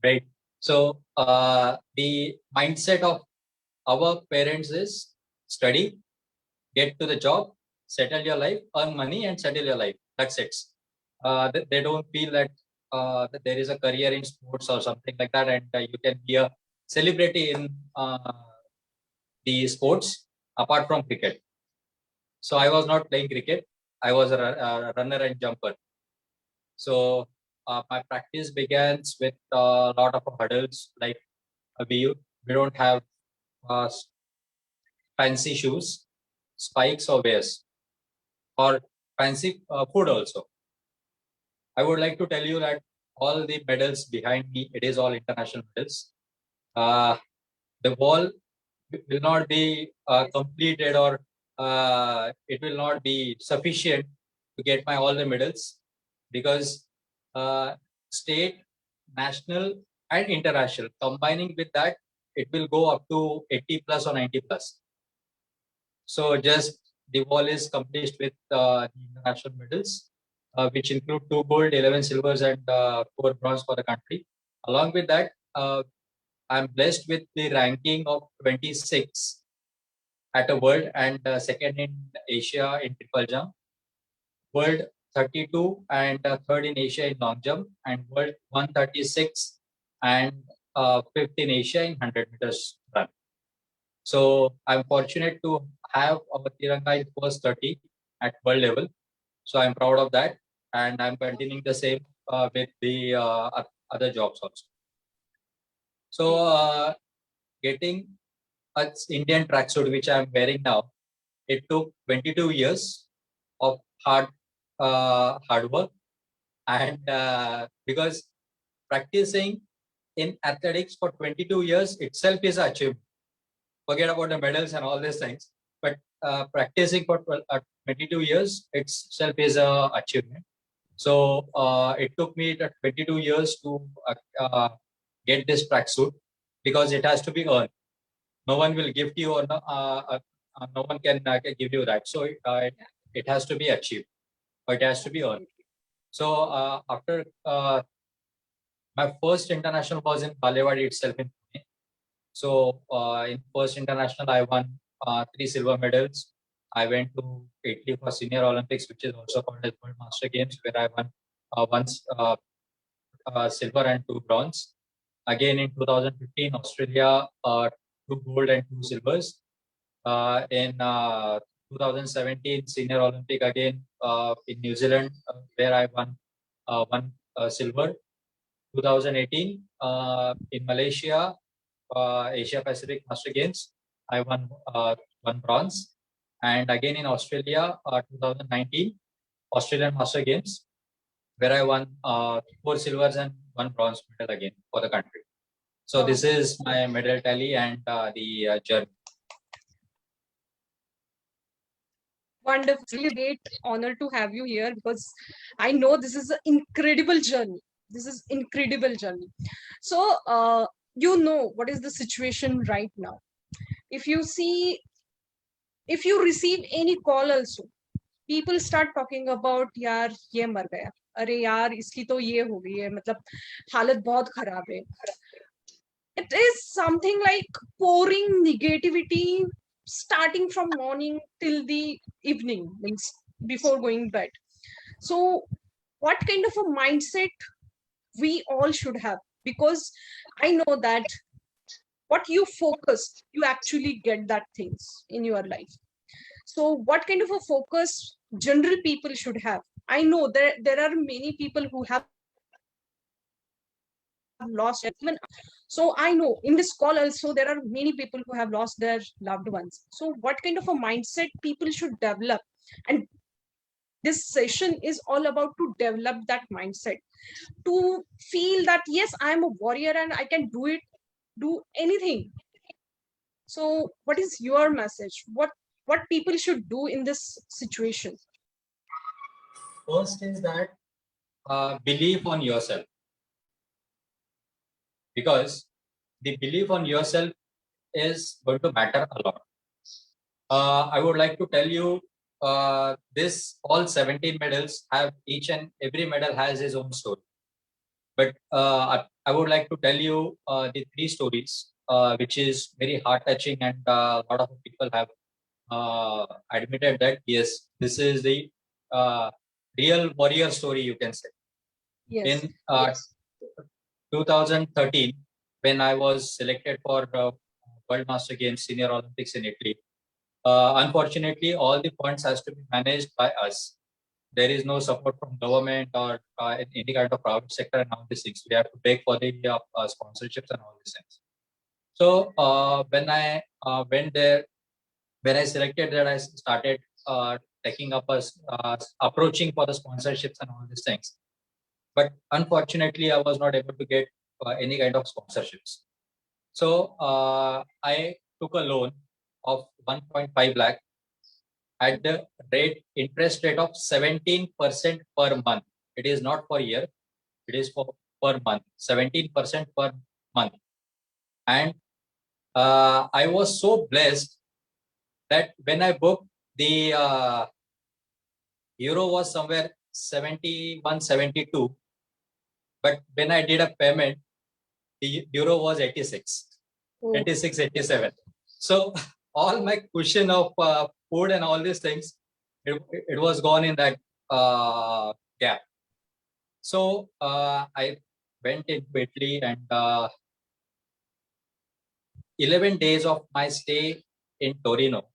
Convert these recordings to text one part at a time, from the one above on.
right? So the mindset of our parents is study, get to the job, settle your life, earn money, and settle your life. That's it. They don't feel that there is a career in sports or something like that, and you can be a celebrity in the sports apart from cricket. So I was not playing cricket. I was a runner and jumper. So my practice begins with a lot of hurdles. Like we don't have uh, fancy shoes, spikes or wears, or fancy food also. I would like to tell you that all the medals behind me, it is all international medals. The wall will not be completed, or it will not be sufficient to get my all the medals, because state, national and international, combining with that, it will go up to 80 plus or 90 plus. So just the wall is complete with the international medals, which include 2 gold, 11 silvers, and 4 bronze for the country. Along with that, I'm blessed with the ranking of 26 at a world, and second in Asia in triple jump, world 32 and third in Asia in long jump, and world 136 and fifth in Asia in 100 meters run. So I'm fortunate to have our Tiranga in first 30 at world level. So I'm proud of that, and I'm continuing the same with the other jobs also. So getting an Indian tracksuit, which I'm wearing now, it took 22 years of hard work, and because practicing in athletics for 22 years itself is an achievement. Forget about the medals and all these things, but practicing for 22 years itself is an achievement. So it took me 22 years to get this tracksuit, because it has to be earned. No one will give you, or no one can give you that. So it has to be achieved, or it has to be earned. So after my first international was in Balewadi itself in Pune. So in first international, I won 3 silver medals. I went to Italy for Senior Olympics, which is also called as World Master Games, where I won once silver and 2 bronze. Again in 2015, Australia, 2 gold and 2 silvers. In 2017, Senior Olympic again in New Zealand, where I won 1 silver. 2018 in Malaysia, Asia Pacific Master Games, I won 1 bronze. And again in Australia, 2019 Australian Master Games, where I won 4 silvers and 1 bronze medal again for the country. So this is my medal tally and the journey. Wonderful, great honor to have you here, because I know this is an incredible journey. This is incredible journey. So you know what is the situation right now. If you see, if you receive any call also, people start talking about यार ये मर गया, अरे यार इसकी तो ये हो गई है, मतलब हालत बहुत खराब है. It is something like pouring negativity starting from morning till the evening, means before going bed. So what kind of a mindset we all should have? Because I know that what you focus, you actually get that things in your life. So what kind of a focus general people should have? I know there are many people who have lost even. So I know in this call also there are many people who have lost their loved ones. So what kind of a mindset people should develop? And this session is all about to develop that mindset, to feel that yes, I am a warrior and I can do it, do anything. So what is your message? What people should do in this situation? First is that believe on yourself, because the belief on yourself is going to matter a lot. I would like to tell you, this all 17 medals have, each and every medal has his own story. But I would like to tell you the three stories, which is very heart-touching, and a lot of people have admitted that yes, this is the real warrior story, you can say. Yes. In 2013, when I was selected for World Master Games Senior Olympics in Italy, unfortunately, all the funds has to be managed by us. There is no support from government or any kind of private sector and all these things. We have to beg for the sponsorships and all these things. So when I went there, when I selected that, I started taking up approaching for the sponsorships and all these things. But unfortunately, I was not able to get any kind of sponsorships. So I took a loan of 1.5 lakh at the interest rate of 17% per month. It is not per year, it is for per month, 17% per month. And I was so blessed that when I booked, the euro was somewhere 71, 72. But when I did a payment, the euro was 86, 86, 87. So all my cushion of food and all these things, it was gone in that gap. So I went into Italy, and 11 days of my stay in Torino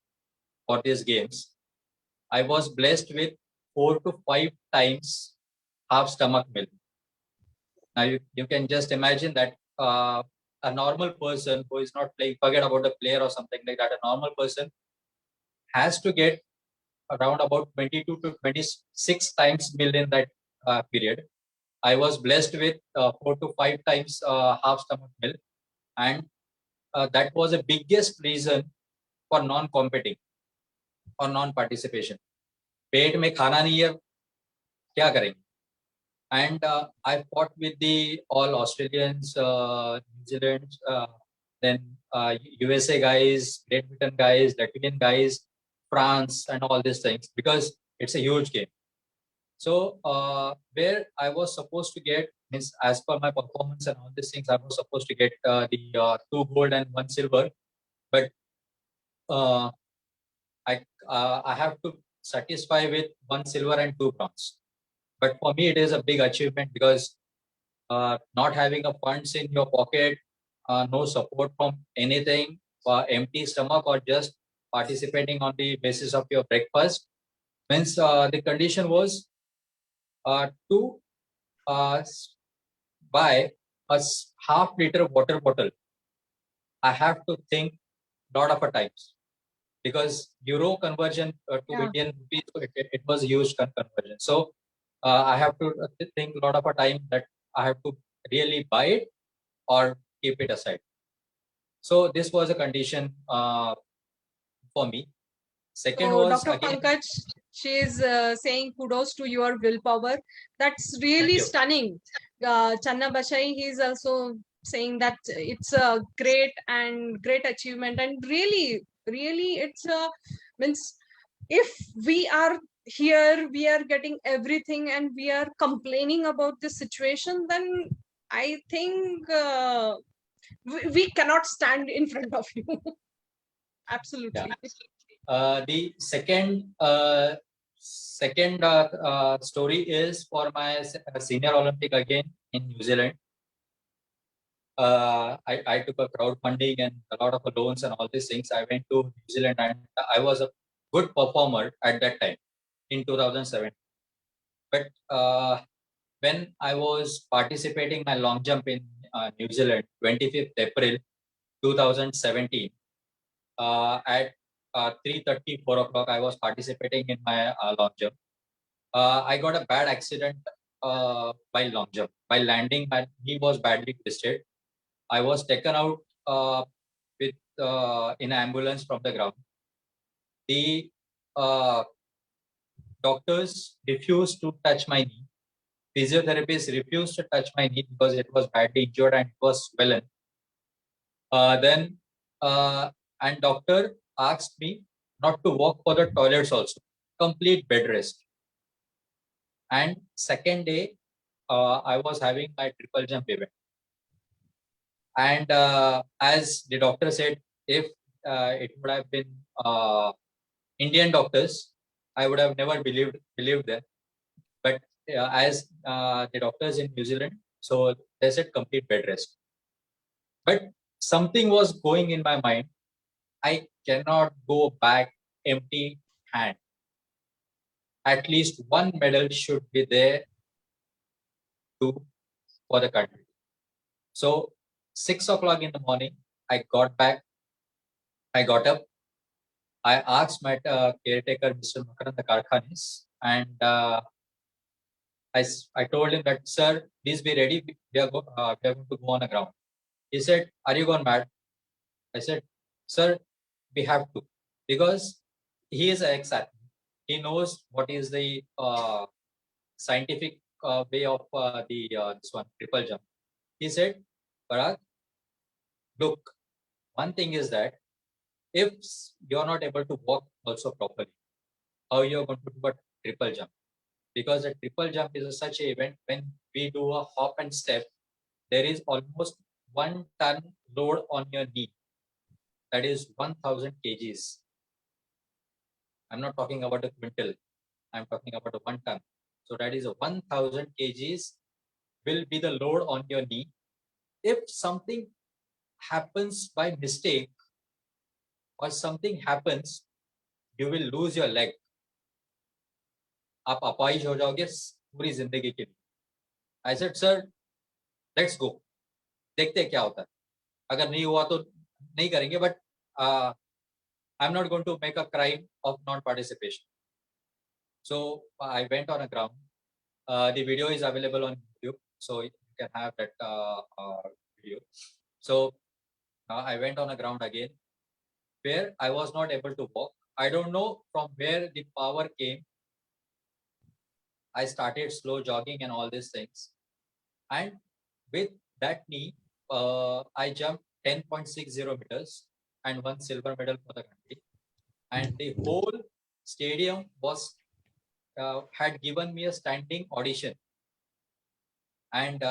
for these games, I was blessed with 4 to 5 times half stomach milk. Now you can just imagine that a normal person who is not playing, forget about a player or something like that, a normal person has to get around about 22 to 26 times meal in that period. I was blessed with 4 to 5 times half stomach milk, and that was the biggest reason for non-competing or non-participation. पेट में खाना नहीं है, क्या करेंगे? And I fought with the all Australians, New Zealand, then USA guys, Great Britain guys, Latvian guys, France, and all these things, because it's a huge game. So where I was supposed to get, means as per my performance and all these things, I was supposed to get the 2 gold and 1 silver, but I have to satisfy with 1 silver and 2 bronze. But for me, it is a big achievement, because not having a funds in your pocket, no support from anything, empty stomach, or just participating on the basis of your breakfast, means the condition was to buy a half-liter water bottle. I have to think lot of a times, because euro conversion to Indian rupees, it was huge conversion. So I have to think a lot of a time that I have to really buy it or keep it aside. So this was a condition for me. Second was Dr. again. Pankaj, she is saying kudos to your willpower. That's really stunning. Channa Bashai, he is also saying that it's a great achievement, and really it's means if we are here, we are getting everything, and we are complaining about this situation, then I think we cannot stand in front of you. Absolutely. The second story is for my senior Olympic again in New Zealand. I took a crowdfunding and a lot of loans and all these things. I went to New Zealand, and I was a good performer at that time in 2007. But when I was participating my long jump in New Zealand, 25th April 2017, at 3:30, 4 o'clock, I was participating in my long jump. I got a bad accident while long jump. While landing, my knee was badly twisted. I was taken out with in ambulance from the ground. The doctors refused to touch my knee. Physiotherapists refused to touch my knee because it was badly injured and it was swollen. And doctor asked me not to walk for the toilets also. Complete bed rest. And second day, I was having my triple jump event. And as the doctor said, if it would have been Indian doctors, I would have never believed them. But as the doctors in New Zealand, so they said complete bed rest. But something was going in my mind. I cannot go back empty hand. At least one medal should be there for the country. So 6 o'clock in the morning, I got back. I got up. I asked my caretaker, Mr. Makarand Karkhanis, and I told him that, sir, please be ready. We are going to go on the ground. He said, are you gone mad? I said, sir, we have to, because he is an ex-athlete. He knows what is the scientific way of this one, triple jump. He said, Parag, look, one thing is that if you're not able to walk also properly, how you're going to do a triple jump? Because a triple jump is such an event when we do a hop and step, there is almost 1 ton load on your knee. That is 1000 kgs. I'm not talking about a quintal. I'm talking about a 1 ton. So that is a 1000 kgs will be the load on your knee. If something happens by mistake or something happens, you will lose your leg. आप अपाहिज हो जाओगे पूरी जिंदगी के लिए. I said, sir, let's go. देखते क्या होता है. अगर नहीं हुआ तो नहीं करेंगे, but I'm not going to make a crime of non-participation. So I went on a ground. The video is available on YouTube, so you can have that video. So I went on a ground again, where I was not able to walk. I don't know from where the power came. I started slow jogging and all these things. And with that knee, I jumped 10.60 meters and won silver medal for the country. And the whole stadium was had given me a standing audition. And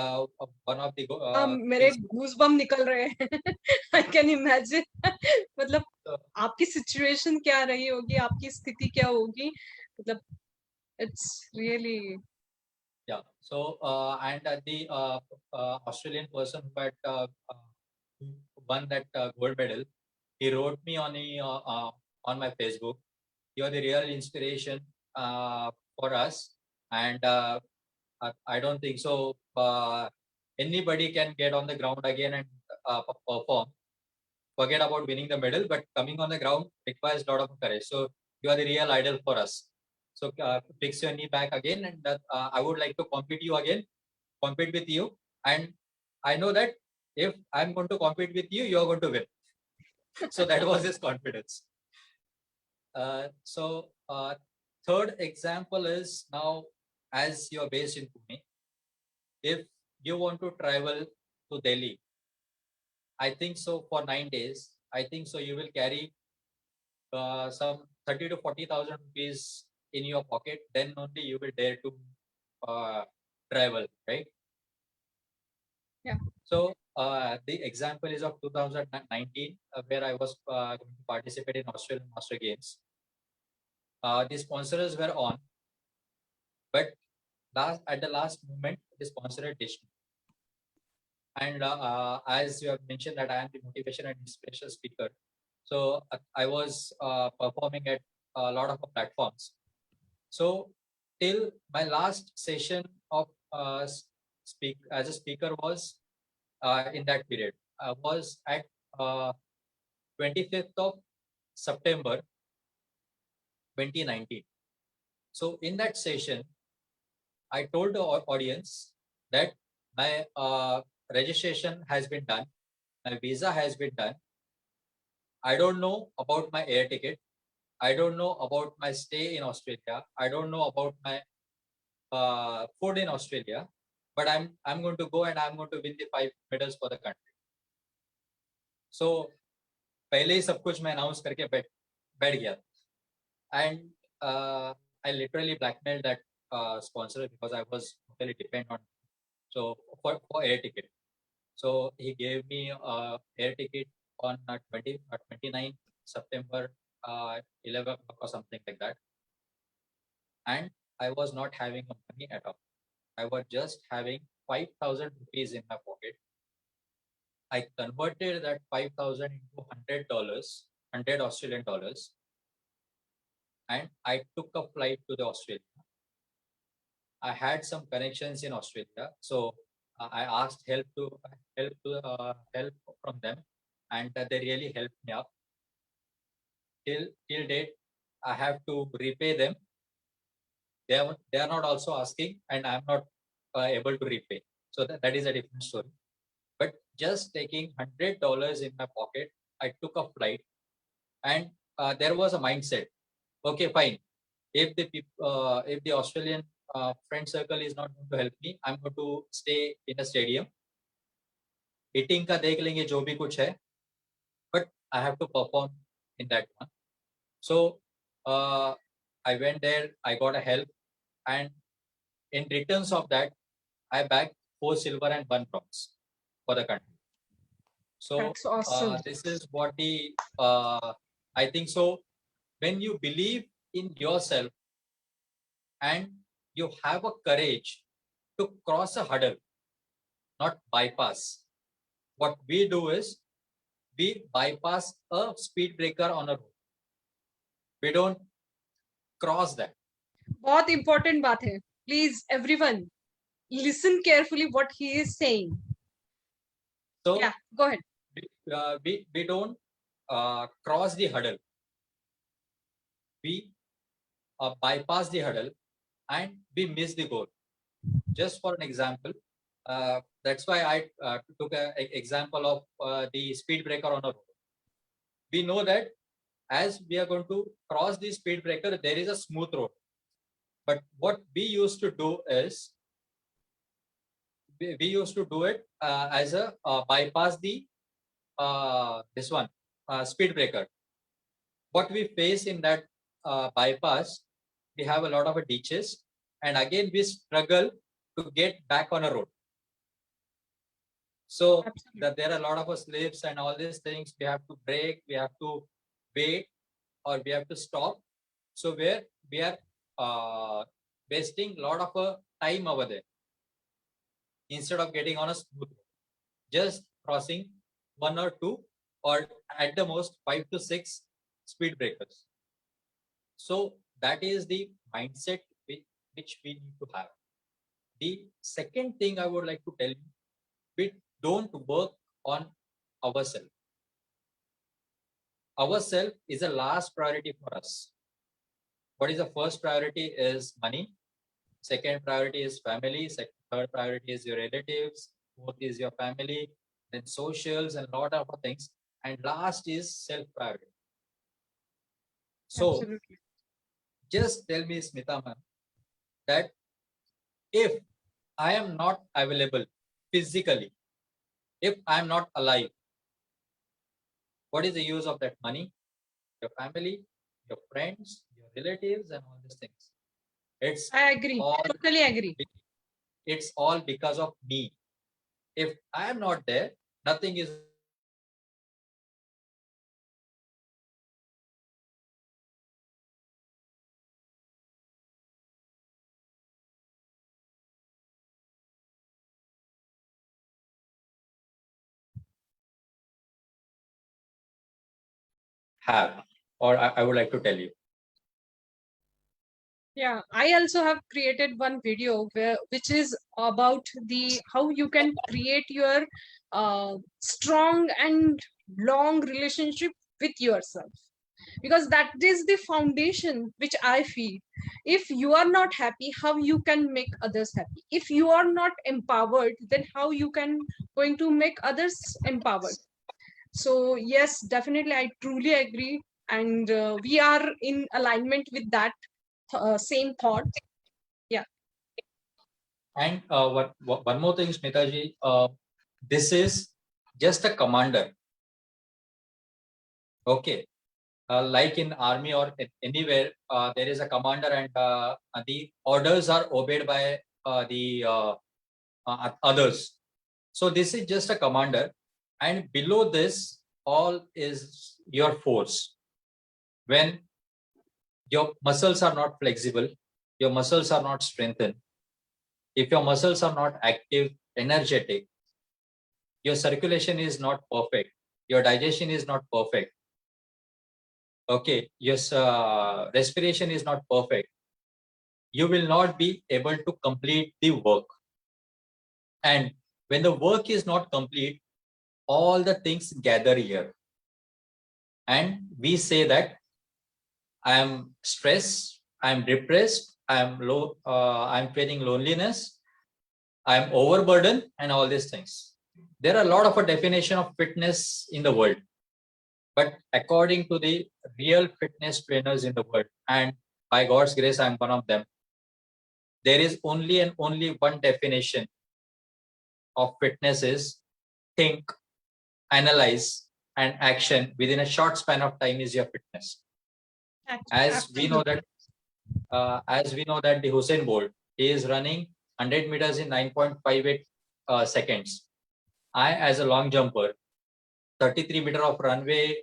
one of the मेरे goosebump निकल रहे हैं. I can imagine. मतलब आपकी situation क्या रही होगी, आपकी स्थिति क्या होगी, मतलब it's really. Yeah. So and the Australian person who had won that gold medal, he wrote me on my Facebook, "You are the real inspiration for us, and I don't think so. Anybody can get on the ground again and perform. Forget about winning the medal, but coming on the ground requires a lot of courage. So you are the real idol for us. So fix your knee back again, and I would like to compete with you. And I know that if I'm going to compete with you, you're going to win." So that was his confidence. Third example is, now, as you're based in Pune, if you want to travel to Delhi, I think so for 9 days, I think so you will carry some 30 to 40,000 rupees in your pocket. Then only you will dare to travel, right? Yeah. So the example is of 2019, where I was going to participate in Australian Master Games. The sponsors were on, but at the last moment, the sponsor had ditched me. And as you have mentioned that I am the motivation and inspirational speaker, so I was performing at a lot of platforms. So till my last session of speak as a speaker was in that period, was at 25th of September 2019. So in that session, I told the audience that my registration has been done, my visa has been done. I don't know about my air ticket. I don't know about my stay in Australia. I don't know about my food in Australia. But I'm going to go and I'm going to win the 5 medals for the country. So पहले ही सब कुछ मैं announce करके बैठ गया. And I literally blackmailed that sponsor because I was totally dependent on for air ticket. So he gave me a air ticket on 29 September, 11 o'clock or something like that. And I was not having money at all. I was just having 5,000 rupees in my pocket. I converted that 5,000 into $100, 100 Australian dollars, and I took a flight to the Australia. I had some connections in Australia, so I asked help from them, and they really helped me up. Till date, I have to repay them. They are not also asking, and I am not able to repay. So that is a different story. But just taking $100 in my pocket, I took a flight, and there was a mindset. Okay, fine. If the Australian friend circle is not going to help me, I'm going to stay in a stadium. Eating ka dekh lenge jo bhi kuch hai, but I have to perform in that one. So I went there, I got a help, and in returns of that, I bagged 4 silver and 1 bronze for the country. So That's awesome. this is what I think so. When you believe in yourself and you have a courage to cross a hurdle, not bypass. What we do is we bypass a speed breaker on a road. We don't cross that. बहुत important बात है. Please, everyone, listen carefully what he is saying. So Yeah, go ahead. We don't cross the hurdle. We bypass the hurdle and we miss the goal. Just for an example, that's why I took an example of the speed breaker on a road. We know that as we are going to cross the speed breaker, there is a smooth road. But what we used to do is, we used to do it as a bypass the this one speed breaker. What we face in that bypass, we have a lot of ditches, and again we struggle to get back on a road. So there are a lot of slips and all these things. We have to brake, we have to wait, or we have to stop. So where we are wasting a lot of time over there instead of getting on a smooth road. Just crossing 1 or 2 or at the most 5 to 6 speed breakers. So that is the mindset which we need to have. The second thing I would like to tell you, we don't work on ourselves. Ourselves is a last priority for us. What is the first priority is money. Second priority is family. Third priority is your relatives. Fourth is your family. Then socials and a lot of things. And last is self-priority. So Absolutely. Just tell me, Smita ma'am, that if I am not available physically, if I am not alive, what is the use of that money, your family, your friends, your relatives, and all these things? I agree. Totally agree. It's all because of me. If I am not there, nothing is have, or I would like to tell you. Yeah, I also have created one video which is about how you can create your strong and long relationship with yourself, because that is the foundation which I feel. If you are not happy, how you can make others happy? If you are not empowered, then how you can going to make others empowered? So yes, definitely, I truly agree, and we are in alignment with that same thought. Yeah. And one more thing, Smita ji, this is just a commander. Okay. Like in army or anywhere, there is a commander, and the orders are obeyed by the others. So this is just a commander, and below this all is your force. When your muscles are not flexible, your muscles are not strengthened, if your muscles are not active, energetic, your circulation is not perfect, your digestion is not perfect, okay, your respiration is not perfect, you will not be able to complete the work. And when the work is not complete, all the things gather here. And we say that I am stressed, I am depressed, I am low, I am feeling loneliness, I am overburdened, and all these things. There are a lot of a definition of fitness in the world, but according to the real fitness trainers in the world, and by God's grace, I am one of them, there is only and only one definition of fitness is think, analyze, and action within a short span of time is your fitness. As we know Absolutely. that, the Hussein Bolt is running 100 meters in 9.58 seconds. I, as a long jumper, 33 meter of runway,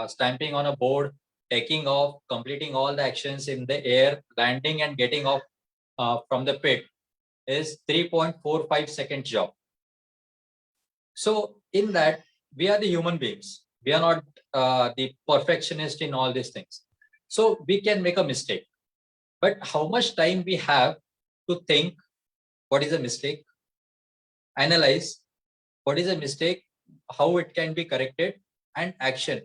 stamping on a board, taking off, completing all the actions in the air, landing and getting off from the pit is 3.45 second job. So in that, we are the human beings. We are not the perfectionist in all these things. So we can make a mistake. But how much time we have to think what is a mistake, analyze what is a mistake, how it can be corrected, and action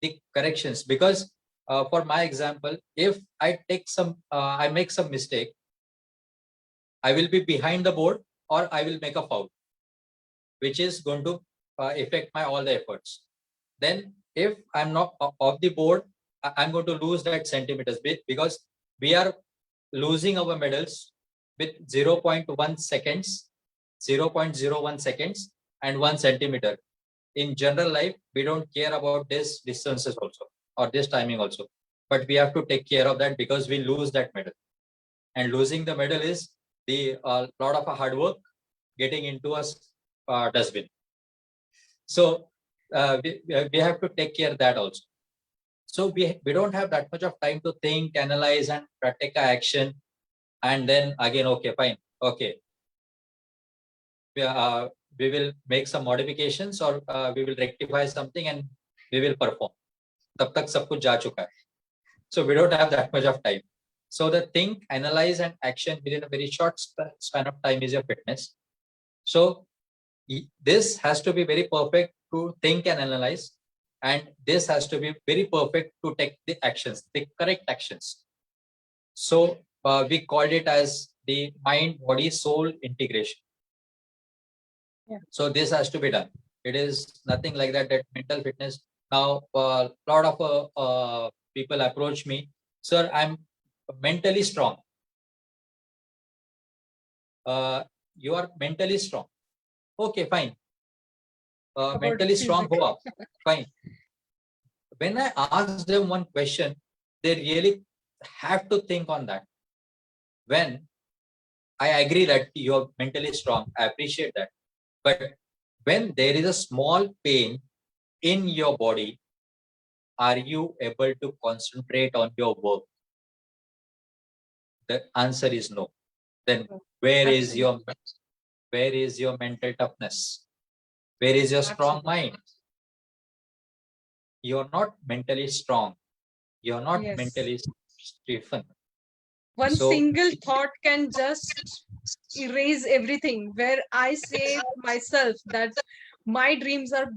the corrections. Because for my example, if I make some mistake, I will be behind the board or I will make a foul, which is going to affect my all the efforts. Then if I'm not off the board, I'm going to lose that centimeters bit, because we are losing our medals with 0.1 seconds, 0.01 seconds and 1 centimeter. In general life, we don't care about this distances also or this timing also, but we have to take care of that because we lose that medal. And losing the medal is the lot of hard work getting into a dustbin. So we have to take care of that also. So we don't have that much of time to think, analyze, and take action. And then again, okay, fine, okay, we will make some modifications or we will rectify something and we will perform. Tab tak sab kuch ja chuka hai. So we don't have that much of time. So the think, analyze, and action within a very short span of time is your fitness. So this has to be very perfect to think and analyze, and this has to be very perfect to take the actions, the correct actions. So we called it as the mind, body, soul integration. Yeah. So this has to be done. It is nothing like that. That mental fitness. Now, a lot of people approach me, sir, I'm mentally strong. You are mentally strong. Okay, fine. Mentally strong, Physical. fine. When I ask them one question, they really have to think on that. When I agree that you're mentally strong, I appreciate that. But when there is a small pain in your body, are you able to concentrate on your work? The answer is no. Then where is your mental toughness? Where is your strong mind? You're not mentally strong. You're not Yes. mentally stiffen. One So single thought can just erase everything. Where I say myself that my dreams are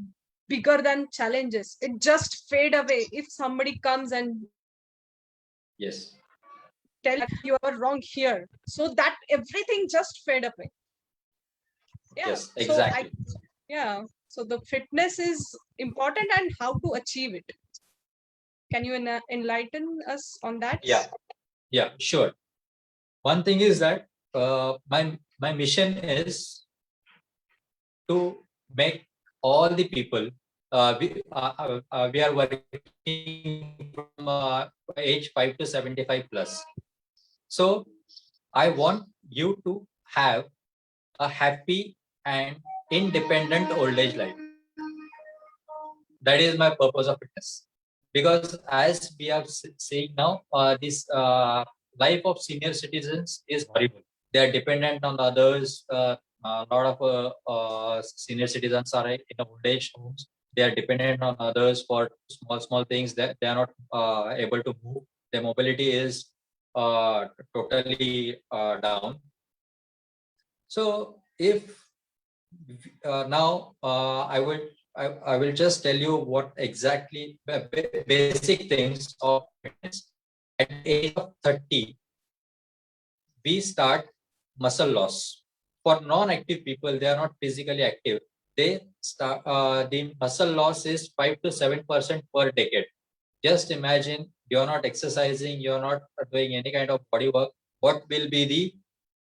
bigger than challenges, it just fade away if somebody comes and yes, tell you are wrong here, so that everything just fade away. Yeah. yes, So exactly. yeah, so the fitness is important and how to achieve it. Can you enlighten us on that? Yeah, sure. One thing is that my mission is to make all the people. We are working from age 5 to 75 plus. So I want you to have a happy and independent old age life. That is my purpose of fitness. Because as we are saying now, this life of senior citizens is horrible. They are dependent on others. A lot of senior citizens are in old age homes. They are dependent on others for small things that they are not able to move. Their mobility is totally down. So if now I will just tell you what exactly basic things of fitness. At the age of 30, we start muscle loss. For non-active people, they are not physically active. They start the muscle loss is 5 to 7% per decade. Just imagine you're not exercising, you're not doing any kind of body work. What will be the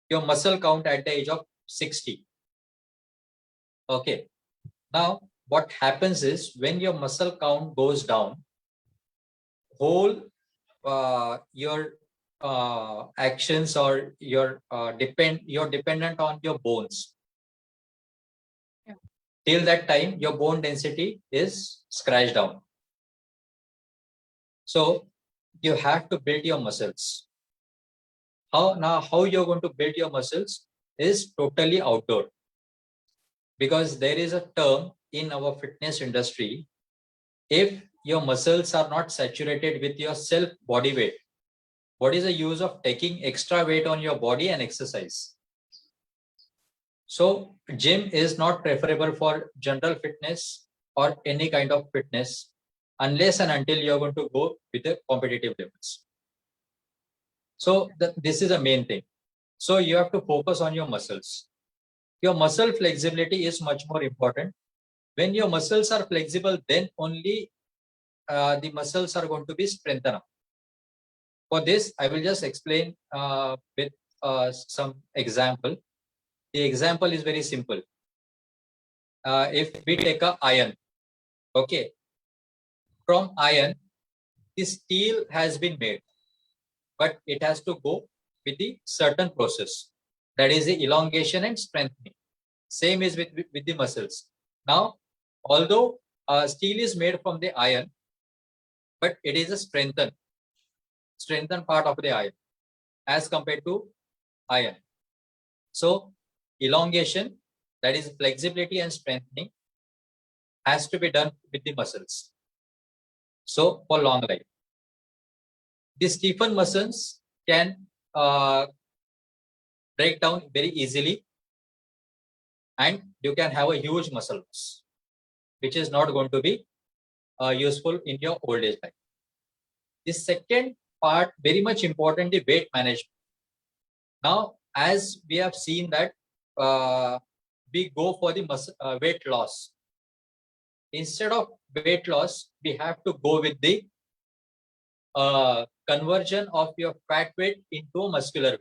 your muscle count at the age of 60? Okay. Now, what happens is when your muscle count goes down, whole your actions or your you're dependent on your bones. Yeah. Till that time, your bone density is scratched down. So you have to build your muscles. How you're going to build your muscles is totally outdoor. Because there is a term in our fitness industry, if your muscles are not saturated with your self body weight, what is the use of taking extra weight on your body and exercise? So gym is not preferable for general fitness or any kind of fitness unless and until you're going to go with the competitive levels. So this is the main thing. So you have to focus on your muscles. Your muscle flexibility is much more important. When your muscles are flexible, then only the muscles are going to be strengthened. For this, I will just explain with some example. The example is very simple. If we take a iron, okay, from iron, the steel has been made, but it has to go with the certain process. That is the elongation and strengthening. Same is with the muscles. Now, although steel is made from the iron, but it is a strengthened part of the iron as compared to iron. So elongation, that is flexibility and strengthening, has to be done with the muscles. So for long life, the stiffened muscles can break down very easily, and you can have a huge muscle loss, which is not going to be useful in your old age life. The second part, very much important, the weight management. Now, as we have seen that we go for the weight loss. Instead of weight loss, we have to go with the conversion of your fat weight into muscular weight.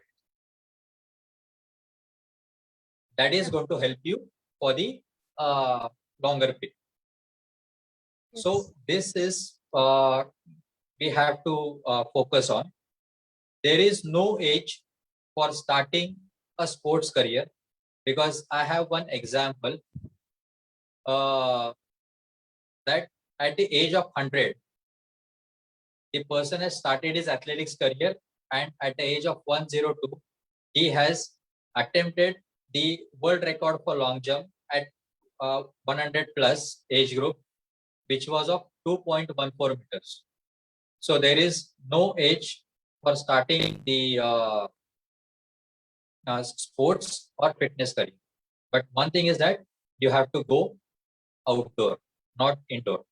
That is going to help you for the longer period. Yes. So this is we have to focus on. There is no age for starting a sports career, because I have one example that at the age of 100, the person has started his athletics career, and at the age of 102, he has attempted the world record for long jump at 100 plus age group, which was of 2.14 meters. So there is no age for starting the sports or fitness career. But one thing is that you have to go outdoor, not indoor.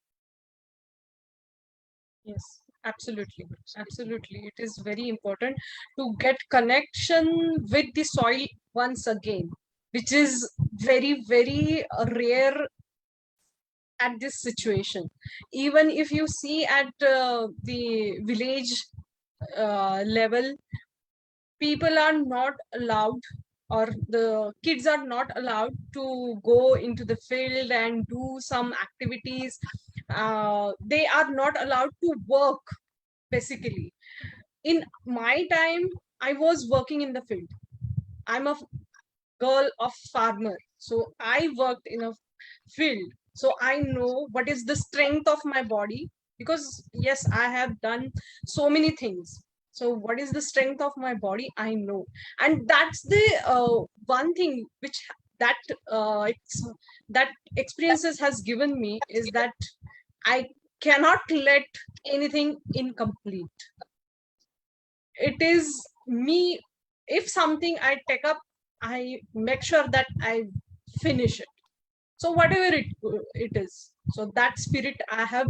Yes, absolutely. Absolutely. It is very important to get connection with the soil once again, which is very, very rare at this situation. Even if you see at the village level, people are not allowed, or the kids are not allowed to go into the field and do some activities. They are not allowed to work, basically. In my time, I was working in the field. I'm a girl of farmer. So I worked in a field, so I know what is the strength of my body, because yes, I have done so many things. So what is the strength of my body, I know. And that's the one thing which that that experiences has given me, is that I cannot let anything incomplete. It is me. If something I take up, I make sure that I finish it. So whatever it is, so that spirit I have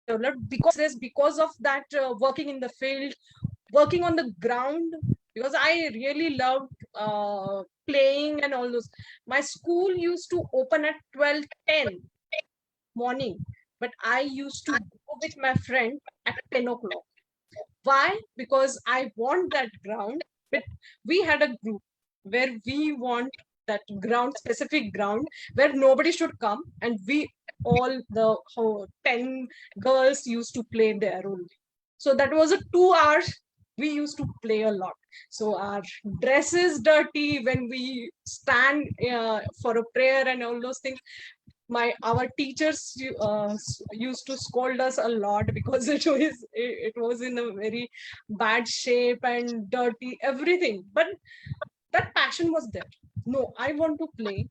developed because of that, working in the field, working on the ground, because I really loved playing and all those. My school used to open at 12:10 morning, but I used to go with my friend at 10 o'clock. Why? Because I want that ground. But we had a group where we want that ground, specific ground, where nobody should come, and we all the 10 girls used to play there only. So that was a 2 hours. We used to play a lot. So our dress is dirty when we stand for a prayer and all those things. Our teachers used to scold us a lot, because it was in a very bad shape and dirty everything, but that passion was there. No, I want to play.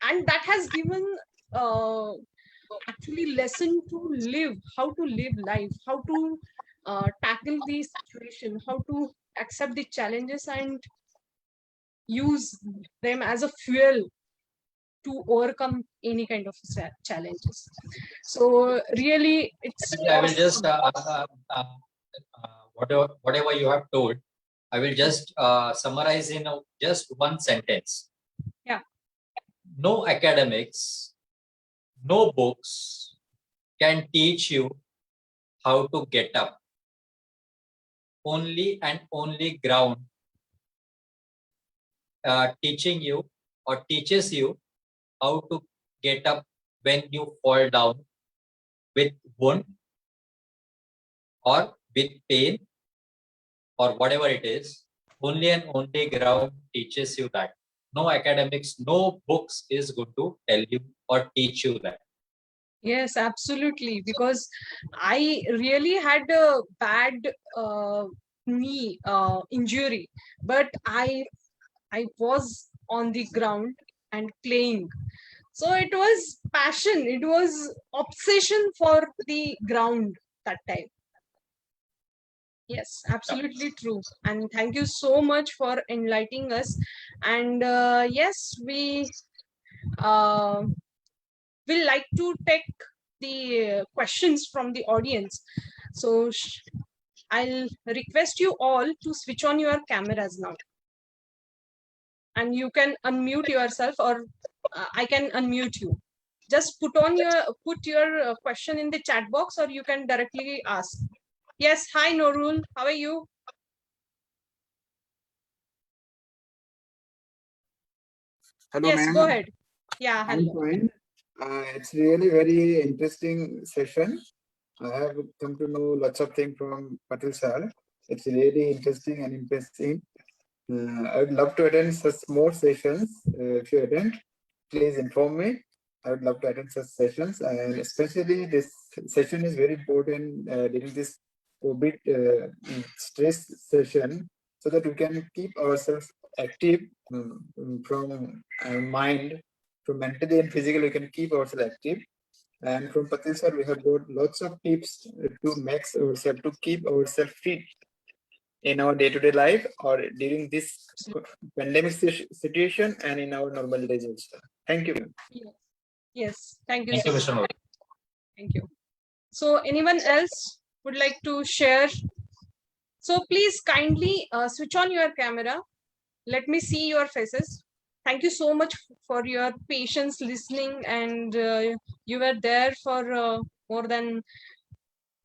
And that has given uh, actually lesson to live, how to live life, how to tackle the situation, how to accept the challenges and use them as a fuel to overcome any kind of challenges. So really, it's I will just awesome. whatever you have told, I will just summarize in just one sentence. Yeah. No academics, no books can teach you how to get up. Only and only ground teaching you or teaches you how to get up when you fall down with wound or with pain or whatever it is. Only and only ground teaches you that. No academics, no books is going to tell you or teach you that. Yes, absolutely. Because I really had a bad knee injury, but I was on the ground and playing. So it was passion. It was obsession for the ground that time. Yes, absolutely true. And thank you so much for enlightening us. And yes, we uh, will like to take the questions from the audience. So I'll request you all to switch on your cameras now. And you can unmute yourself, or I can unmute you. Just put your question in the chat box, or you can directly ask. Yes, hi Norul, how are you? Hello, Yes, ma'am. go ahead. Yeah, I'm hello. fine. It's really very interesting session. I have come to know lots of things from Patil sir. It's really interesting and impressive. I would love to attend such more sessions. If you attend, please inform me. I would love to attend such sessions, and especially this session is very important during this COVID stress session, so that we can keep ourselves active from mind, from mentally and physically. We can keep ourselves active. And from Patil sir, we have got lots of tips to make ourselves, to keep ourselves fit in our day-to-day life or during this pandemic situation and in our normal days also. Thank you. Yes, yes. Thank you Thank so you, much. Mr. Noor. Thank you. So anyone else would like to share? So please kindly switch on your camera. Let me see your faces. Thank you so much for your patience listening, and you were there for more than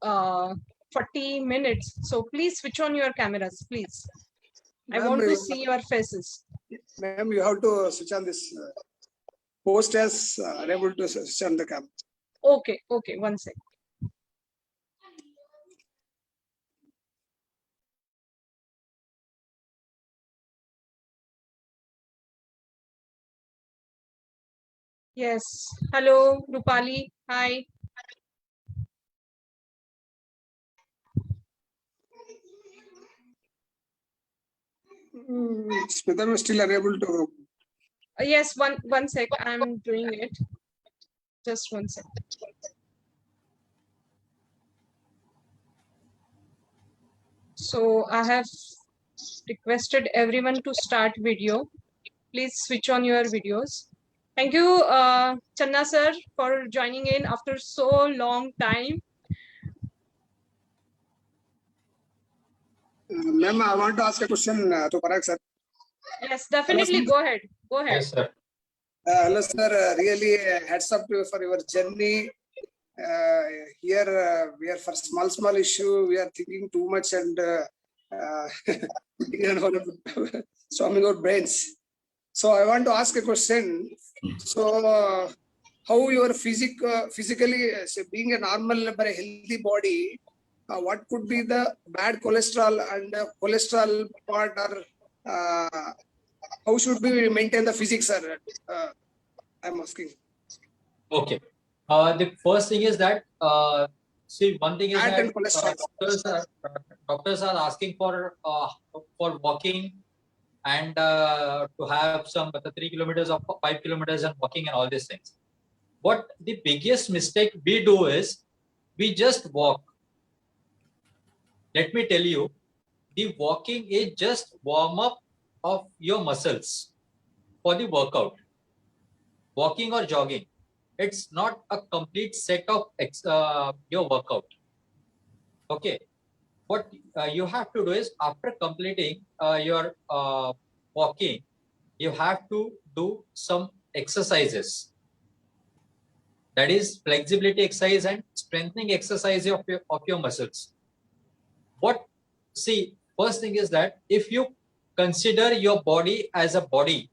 uh, 40 minutes. So please switch on your cameras, please. I want to see your faces. Ma'am, you have to switch on this post as unable to switch on the camera. Okay, okay, one second. Yes. Hello, Rupali. Hi. Smita, I'm still unable to. Yes, one sec. I'm doing it. Just one sec. So I have requested everyone to start video. Please switch on your videos. Thank you, Channa sir, for joining in after so long time. Ma'am, I want to ask a question to Parag sir. Yes, Hello, definitely. Go ahead. Go ahead. Yes, sir. hello, sir. Really, heads up to you for your journey. Here, we are for small issue. We are thinking too much and storming our brains. So I want to ask a question. So, how your physically being a normal but a healthy body, what could be the bad cholesterol and cholesterol part, or how should we maintain the physics, sir? I'm asking. Okay. The first thing is that see, one thing is Fat that and cholesterol. doctors are asking for walking and to have some 3 kilometers or 5 kilometers and walking and all these things. What the biggest mistake we do is we just walk. Let me tell you, the walking is just warm up of your muscles for the workout. Walking or jogging, it's not a complete set of your workout. Okay, what you have to do is after completing your walking, you have to do some exercises. That is flexibility exercise and strengthening exercise of your muscles. What, see, first thing is that if you consider your body as a body,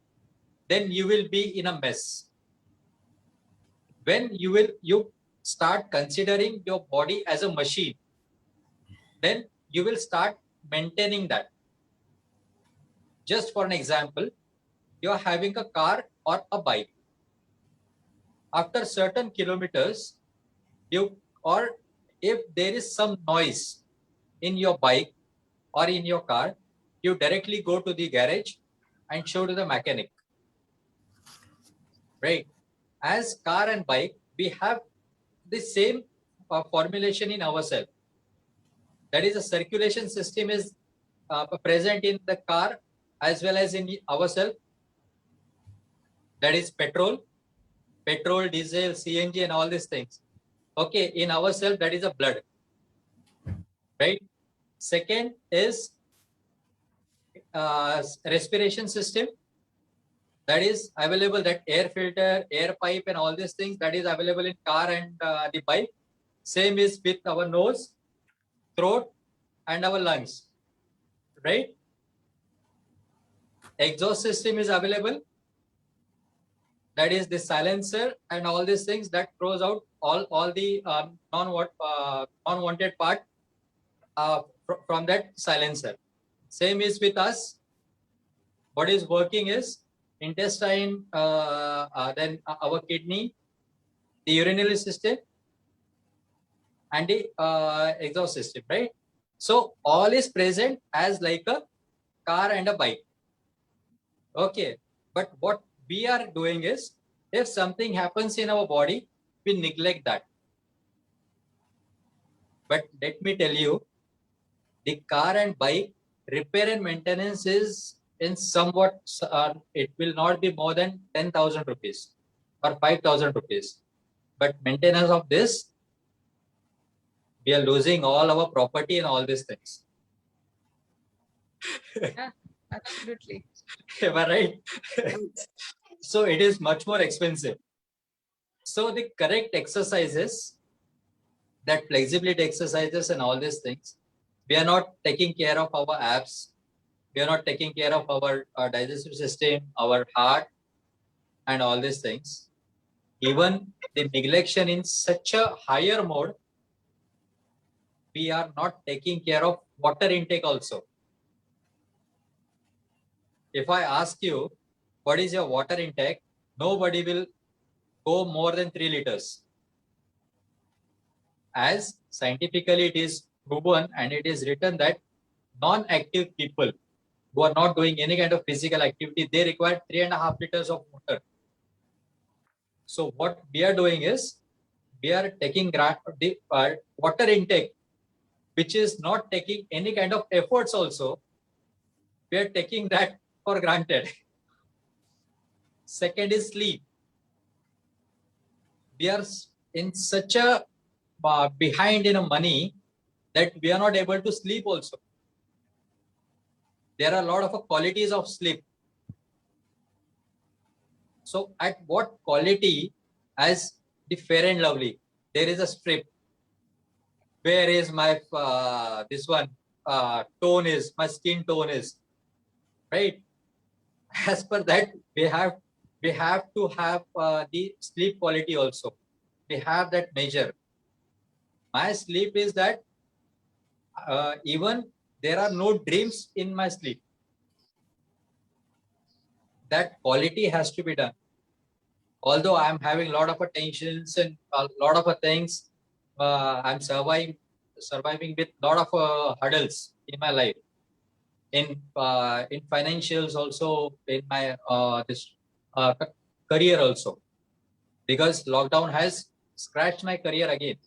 then you will be in a mess. When you start considering your body as a machine, then you will start maintaining that. Just for an example, you're having a car or a bike. After certain kilometers, or if there is some noise in your bike or in your car, you directly go to the garage and show to the mechanic. Right? As car and bike, we have the same formulation in ourselves. That is, a circulation system is present in the car as well as in ourselves. That is petrol, diesel, CNG, and all these things. Okay, in ourselves, that is a blood. Right? Second is respiration system. That is available, that air filter, air pipe, and all these things that is available in car and the bike. Same is with our nose, throat, and our lungs. Right? Exhaust system is available. That is the silencer and all these things that throws out all the non-wanted part from that silencer. Same is with us. What is working is intestine, then our kidney, the urinary system, and the exhaust system, right? So all is present as like a car and a bike. Okay, but what we are doing is, if something happens in our body, we neglect that. But let me tell you, the car and bike repair and maintenance is in somewhat, it will not be more than 10,000 rupees or 5,000 rupees. But maintenance of this, we are losing all our property and all these things. Yeah, absolutely. Am I right? So it is much more expensive. So the correct exercises, that flexibility exercises and all these things, we are not taking care of our abs. We are not taking care of our digestive system, our heart, and all these things. Even the neglection in such a higher mode, we are not taking care of water intake also. If I ask you, what is your water intake? Nobody will go more than 3 liters. As scientifically it is proven and it is written that non-active people who are not doing any kind of physical activity, they require 3.5 liters of water. So what we are doing is, we are taking the water intake, which is not taking any kind of efforts also. We are taking that for granted. Second is sleep. We are in such a behind in money that we are not able to sleep also. There are a lot of qualities of sleep. So at what quality, as the Fair and Lovely, there is a strip. Where is my this one tone is, my skin tone is, right? As per that, we have to have the sleep quality also. We have that measure. My sleep is that even there are no dreams in my sleep. That quality has to be done. Although I'm having a lot of tensions and a lot of things, I'm surviving with a lot of hurdles in my life. In financials also, in my career also, because lockdown has scratched my career again.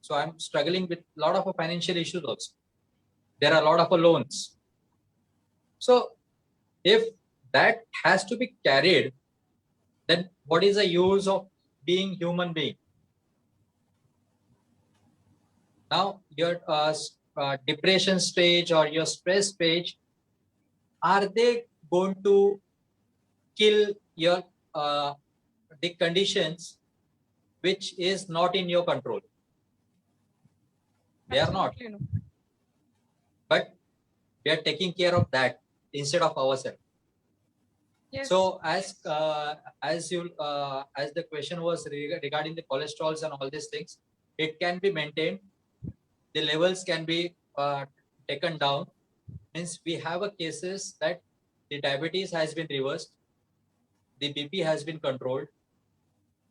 So I'm struggling with a lot of financial issues also. There are a lot of loans. So if that has to be carried, then what is the use of being human being? Now your depression stage or your stress stage, are they going to kill your the conditions which is not in your control? They are not. Absolutely no. But we are taking care of that instead of ourselves. Yes. So as the question was regarding the cholesterols and all these things, it can be maintained. The levels can be taken down. Means we have a cases that the diabetes has been reversed, the BP has been controlled,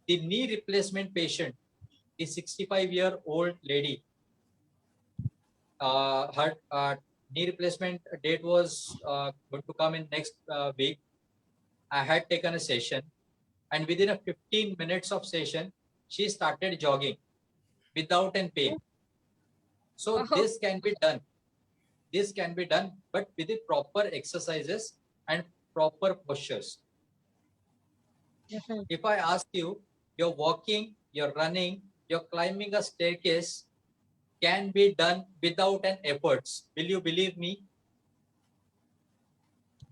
the knee replacement patient, the 65-year-old lady, her knee replacement date was going to come in next week. I had taken a session, and within a 15 minutes of session, she started jogging without any pain. So this can be done. This can be done, but with the proper exercises and proper postures. Definitely. If I ask you, you're walking, you're running, you're climbing a staircase, can be done without an efforts. Will you believe me?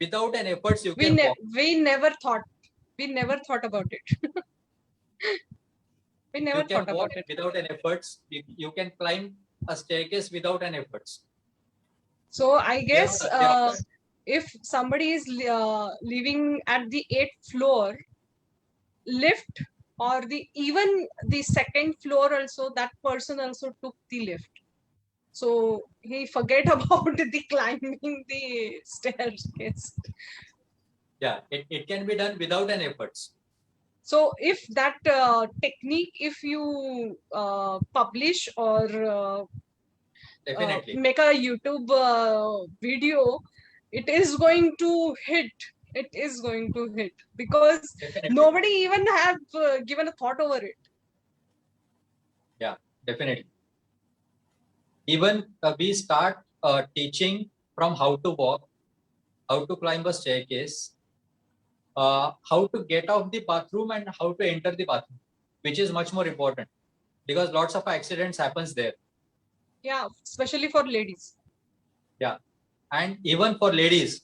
Without an efforts, you can walk. We never thought about it. We never You can thought walk about it. without an efforts. You can climb a staircase without an efforts. So I guess There if somebody is living at the 8th floor, lift or even the 2nd floor also, that person also took the lift. So he forget about the climbing the staircase. Yeah, it can be done without an efforts. So if that technique, if you publish or Definitely. make a YouTube video, it is going to hit. It is going to hit because Definitely. nobody even have given a thought over it. Yeah, definitely. Even we start teaching from how to walk, how to climb a staircase, how to get out the bathroom and how to enter the bathroom, which is much more important because lots of accidents happens there. Yeah, especially for ladies. Yeah, and even for ladies,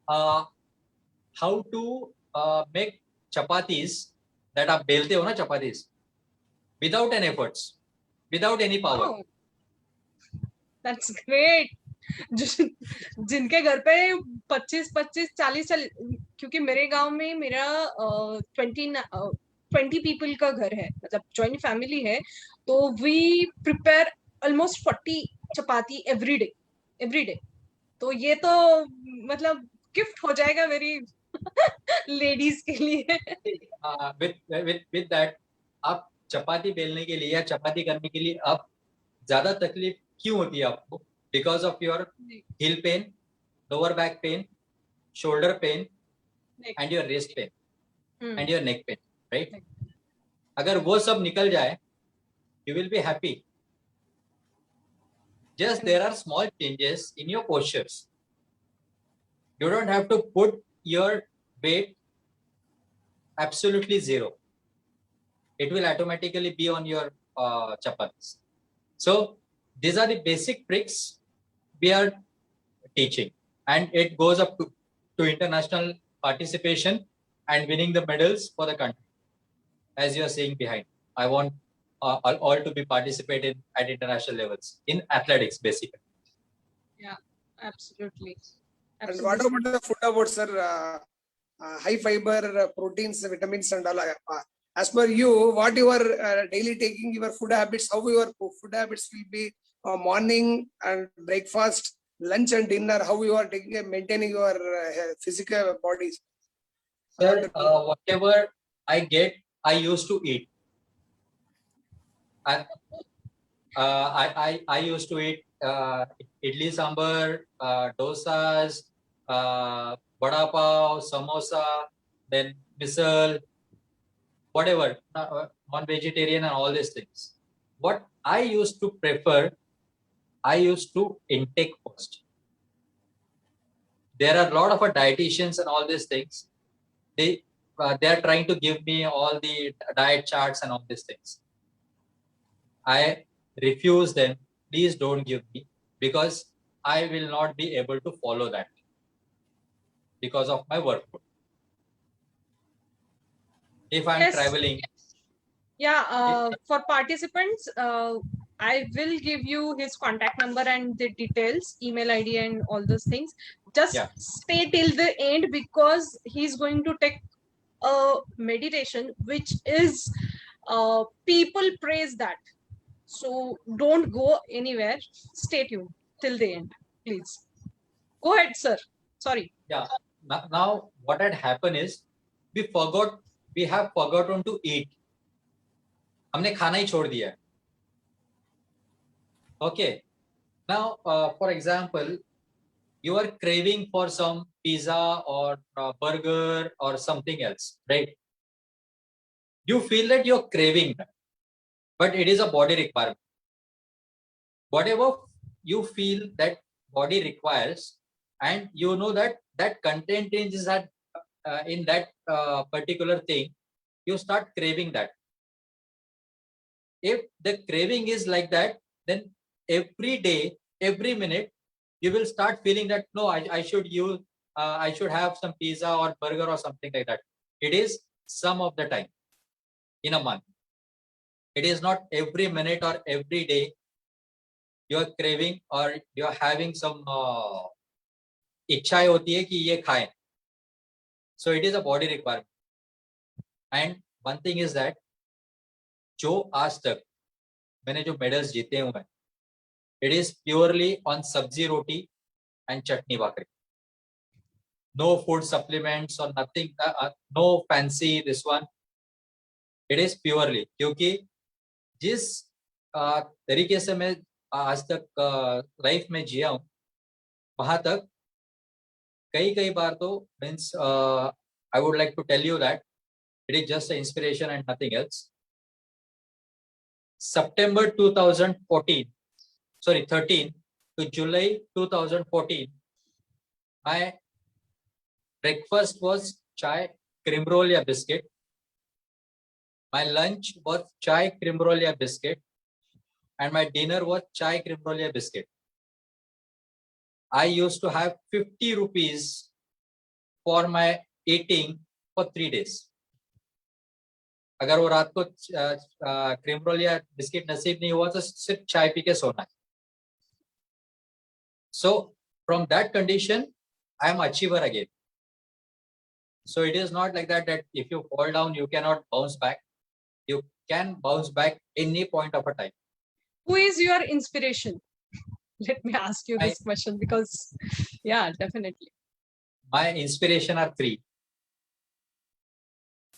how to make chapatis, that are belte ho na chapatis, without any efforts, without any power. Wow, that's great. जिनके घर पे 25-40 क्योंकि मेरे गांव में मेरा 20 people का घर है, मतलब जॉइंट फैमिली है, तो we prepare almost 40 chapati every day. तो ये तो मतलब गिफ्ट हो जाएगा मेरी लेडीज के लिए. with that, आप चपाती बेलने के लिए या चपाती करने के लिए आप ज्यादा तकलीफ क्यों होती है आपको? Because of your heel pain, lower back pain, shoulder pain, and your wrist pain and your neck pain, right? अगर वो सब निकल जाए, you will be happy. Just there are small changes in your postures. You don't have to put your weight absolutely zero. It will automatically be on your chapatis. So these are the basic tricks we are teaching, and it goes up to international participation and winning the medals for the country. As you are seeing behind, I want all to be participated at international levels in athletics, basically. Yeah, absolutely. And what about the food about, sir? High fiber, proteins, vitamins, and all. As per you, what you are daily taking, your food habits, how your food habits will be morning and breakfast, lunch and dinner, how you are taking maintaining your physical bodies? Sir, whatever I get, I used to eat. I used to eat idli sambar, dosas, vada pav, samosa, then misal, whatever, non-vegetarian and all these things. What I used to prefer, I used to intake first. There are a lot of dietitians and all these things. They are trying to give me all the diet charts and all these things. I refuse them. Please don't give me, because I will not be able to follow that because of my workload. If I'm traveling. Yeah, for participants, I will give you his contact number and the details, email ID and all those things. Just stay till the end, because he's going to take a meditation which is people praise that. So don't go anywhere. Stay tuned till the end, please. Go ahead, sir. Sorry. Yeah. Now what had happened is we have forgotten to eat. हमने खाना ही छोड़ दिया. Okay. Now, for example, you are craving for some pizza or burger or something else, right? You feel that you're craving that, but it is a body requirement. Whatever you feel that body requires, and you know that that content is that in that particular thing, you start craving that. If the craving is like that, then every day, every minute, you will start feeling that no, I should use, I should have some pizza or burger or something like that. It is some of the time in a month. It is not every minute or every day you are craving or you are having some इच्छाएं होती है कि ये खाएं. So it is a body requirement. And one thing is that जो आज तक मैंने जो मेडल्स जीते हुए हैं, it is purely on sabzi roti and chutney bhakri. No food supplements or nothing, no fancy this one. It is purely क्योंकि जिस तरीके से मैं आज तक लाइफ में जिया हूँ, वहां तक कई बार तो means I would like to tell you that it is just an inspiration and nothing else. September 13 to July 2014, my breakfast was chai, cream roll ya biscuit. My lunch was chai, cream roll ya biscuit, and my dinner was chai, cream roll ya biscuit. I used to have 50 rupees for my eating for 3 days. अगर वो रात को cream roll या biscuit नसीब नहीं हुआ तो सिर्फ चाय पी के सोना है. So from that condition, I am achiever again. So it is not like that if you fall down, you cannot bounce back. You can bounce back any point of a time. Who is your inspiration? Let me ask you this question, because yeah, definitely. My inspiration are 3.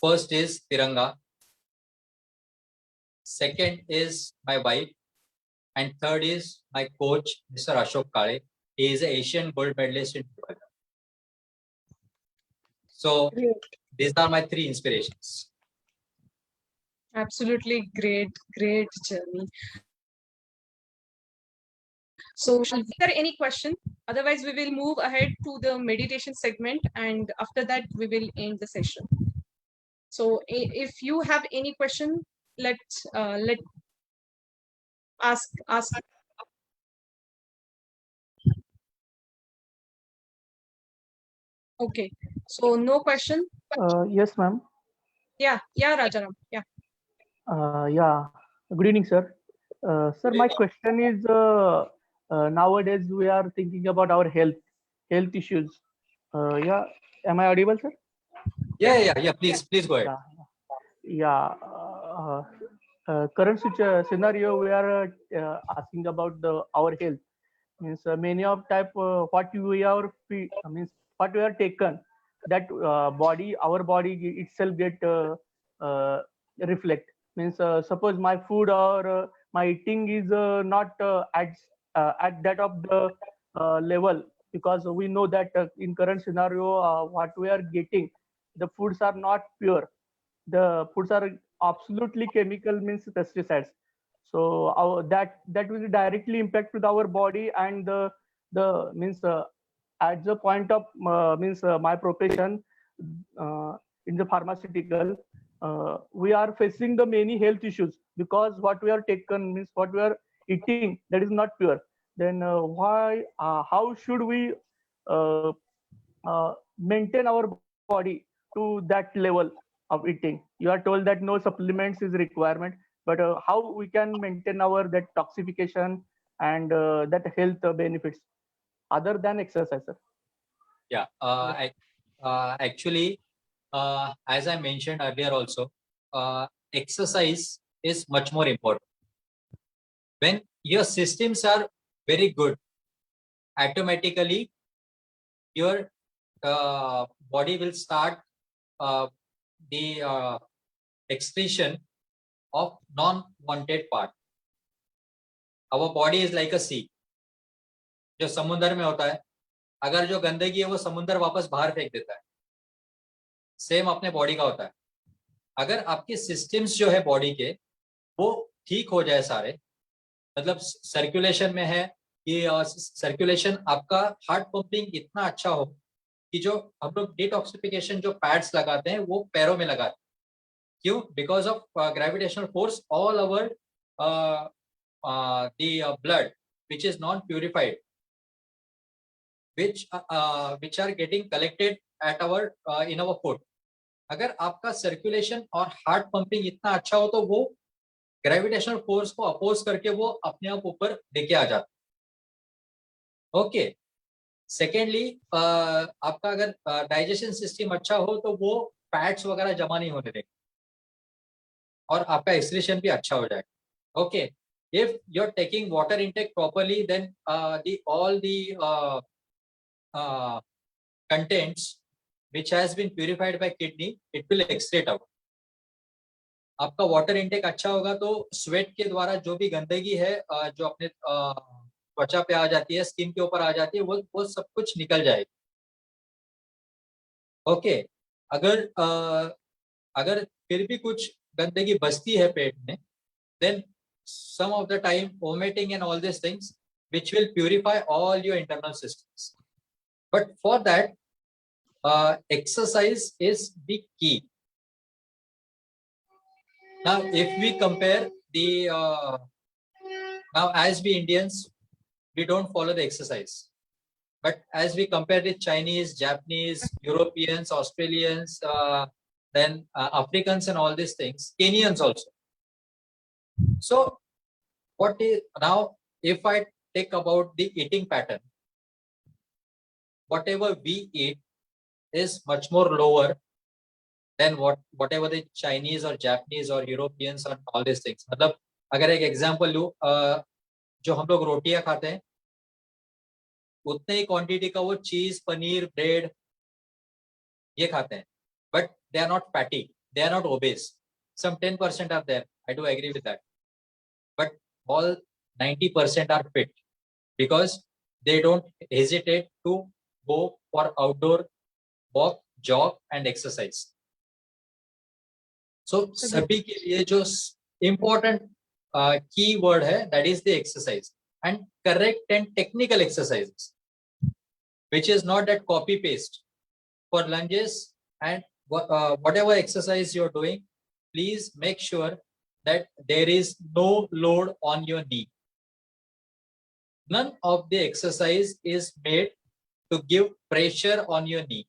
First is Tiranga. Second is my wife. And third is my coach, Mr. Ashok Kale. He is an Asian gold medalist in Yoga. So Great. these are my three inspirations. Absolutely great journey. So, is there any question? Otherwise, we will move ahead to the meditation segment, and after that, we will end the session. So, if you have any question, let ask. Okay. So, no question. Yes, ma'am. Yeah, Rajaram. Yeah. Yeah. Good evening, sir. Sir, my question is nowadays we are thinking about our health issues. Yeah. Am I audible, sir? Yeah. Please go ahead. Yeah. Current scenario, we are asking about our health. Means many of type what we are means what we are taken, that our body itself get reflect. Means suppose my food or my eating is not at that of the level, because we know that in current scenario what we are getting, the foods are not pure, the foods are absolutely chemical, means pesticides. So that will directly impact with our body, and the means at the point of means my profession in the pharmaceutical, we are facing the many health issues, because what we are taken, means what we are eating, that is not pure. Then how should we uh, maintain our body to that level of eating? You are told that no supplements is requirement, but how we can maintain our that toxification and that health benefits other than exercise, sir? Yeah. Actually, as I mentioned earlier also, exercise is much more important. When your systems are very good, automatically your body will start the excretion of non-wanted part. Our body is like a sea. जो समुद्र में होता है, अगर जो गंदगी है वो समुद्र वापस बाहर फेंक देता है, सेम अपने बॉडी का होता है. अगर आपके सिस्टम्स जो है बॉडी के वो ठीक हो जाए सारे, मतलब सर्कुलेशन में है कि सर्कुलेशन आपका हार्ट पंपिंग इतना अच्छा हो कि जो हम लोग डिटॉक्सिफिकेशन जो पैड्स लगाते हैं वो पैरों में लगाते हैं. क्यों? Because of gravitational force all over the blood which is non purified, which are getting collected at our in our foot. अगर आपका सर्कुलेशन और हार्ट पंपिंग इतना अच्छा हो तो वो ग्रेविटेशनल फोर्स को अपोज करके वो अपने आप ऊपर लेके आ जाता है. ओके. सेकेंडली, आपका अगर डाइजेशन सिस्टम अच्छा हो तो वो फैट्स वगैरह जमा नहीं होने देंगे और आपका एक्सक्रीशन भी अच्छा हो जाएगा. Okay. If you're taking water intake properly, then all the contents which has been purified by kidney, it will excrete out. आपका वाटर इंटेक अच्छा होगा तो स्वेट के द्वारा जो भी गंदगी है जो अपने त्वचा पे आ जाती है, स्किन के ऊपर आ जाती है, वो सब कुछ निकल जाएगी. ओके. अगर फिर भी कुछ गंदगी बचती है पेट में, then some of the time vomiting and all these things which will purify all your internal systems. But for that exercise is the key. Now if we compare the now as we Indians, we don't follow the exercise, but as we compare with Chinese, Japanese, Europeans, Australians, then Africans and all these things, Kenyans also. So what is now, if I take about the eating pattern, whatever we eat is much more lower than whatever the Chinese or Japanese or Europeans or all these things. मतलब अगर एक example लूं, जो हम लोग रोटियां खाते हैं उतने ही क्वांटिटी का वो चीज, पनीर, ब्रेड ये खाते हैं, but they are not fatty. they are not obese. Some 10% are there. I do agree with that. But all 90% are fit because they don't hesitate to go for outdoor walk, jog and exercise. So सभी के लिए जो important key word है, that is the exercise and correct and technical exercises, which is not that copy paste. For lunges and whatever exercise you're doing, please make sure that there is no load on your knee. None of the exercise is made to give pressure on your knee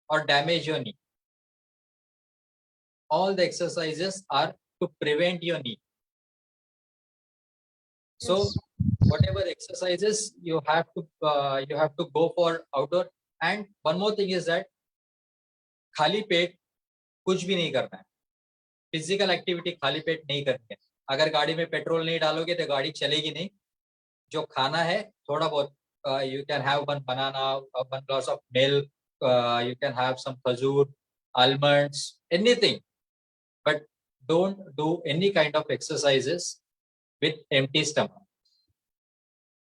or damage your knee. All the exercises are to prevent your knee. So whatever exercises you have to go for outdoor. And one more thing is that खाली पेट कुछ भी नहीं करना है. Physical activity खाली पेट नहीं करनी है. अगर गाड़ी में पेट्रोल नहीं डालोगे तो गाड़ी चलेगी नहीं. जो खाना है थोड़ा बहुत, you can have one banana, one glass of milk, you can have some khajur, almonds, anything, but don't do any kind of exercises with empty stomach.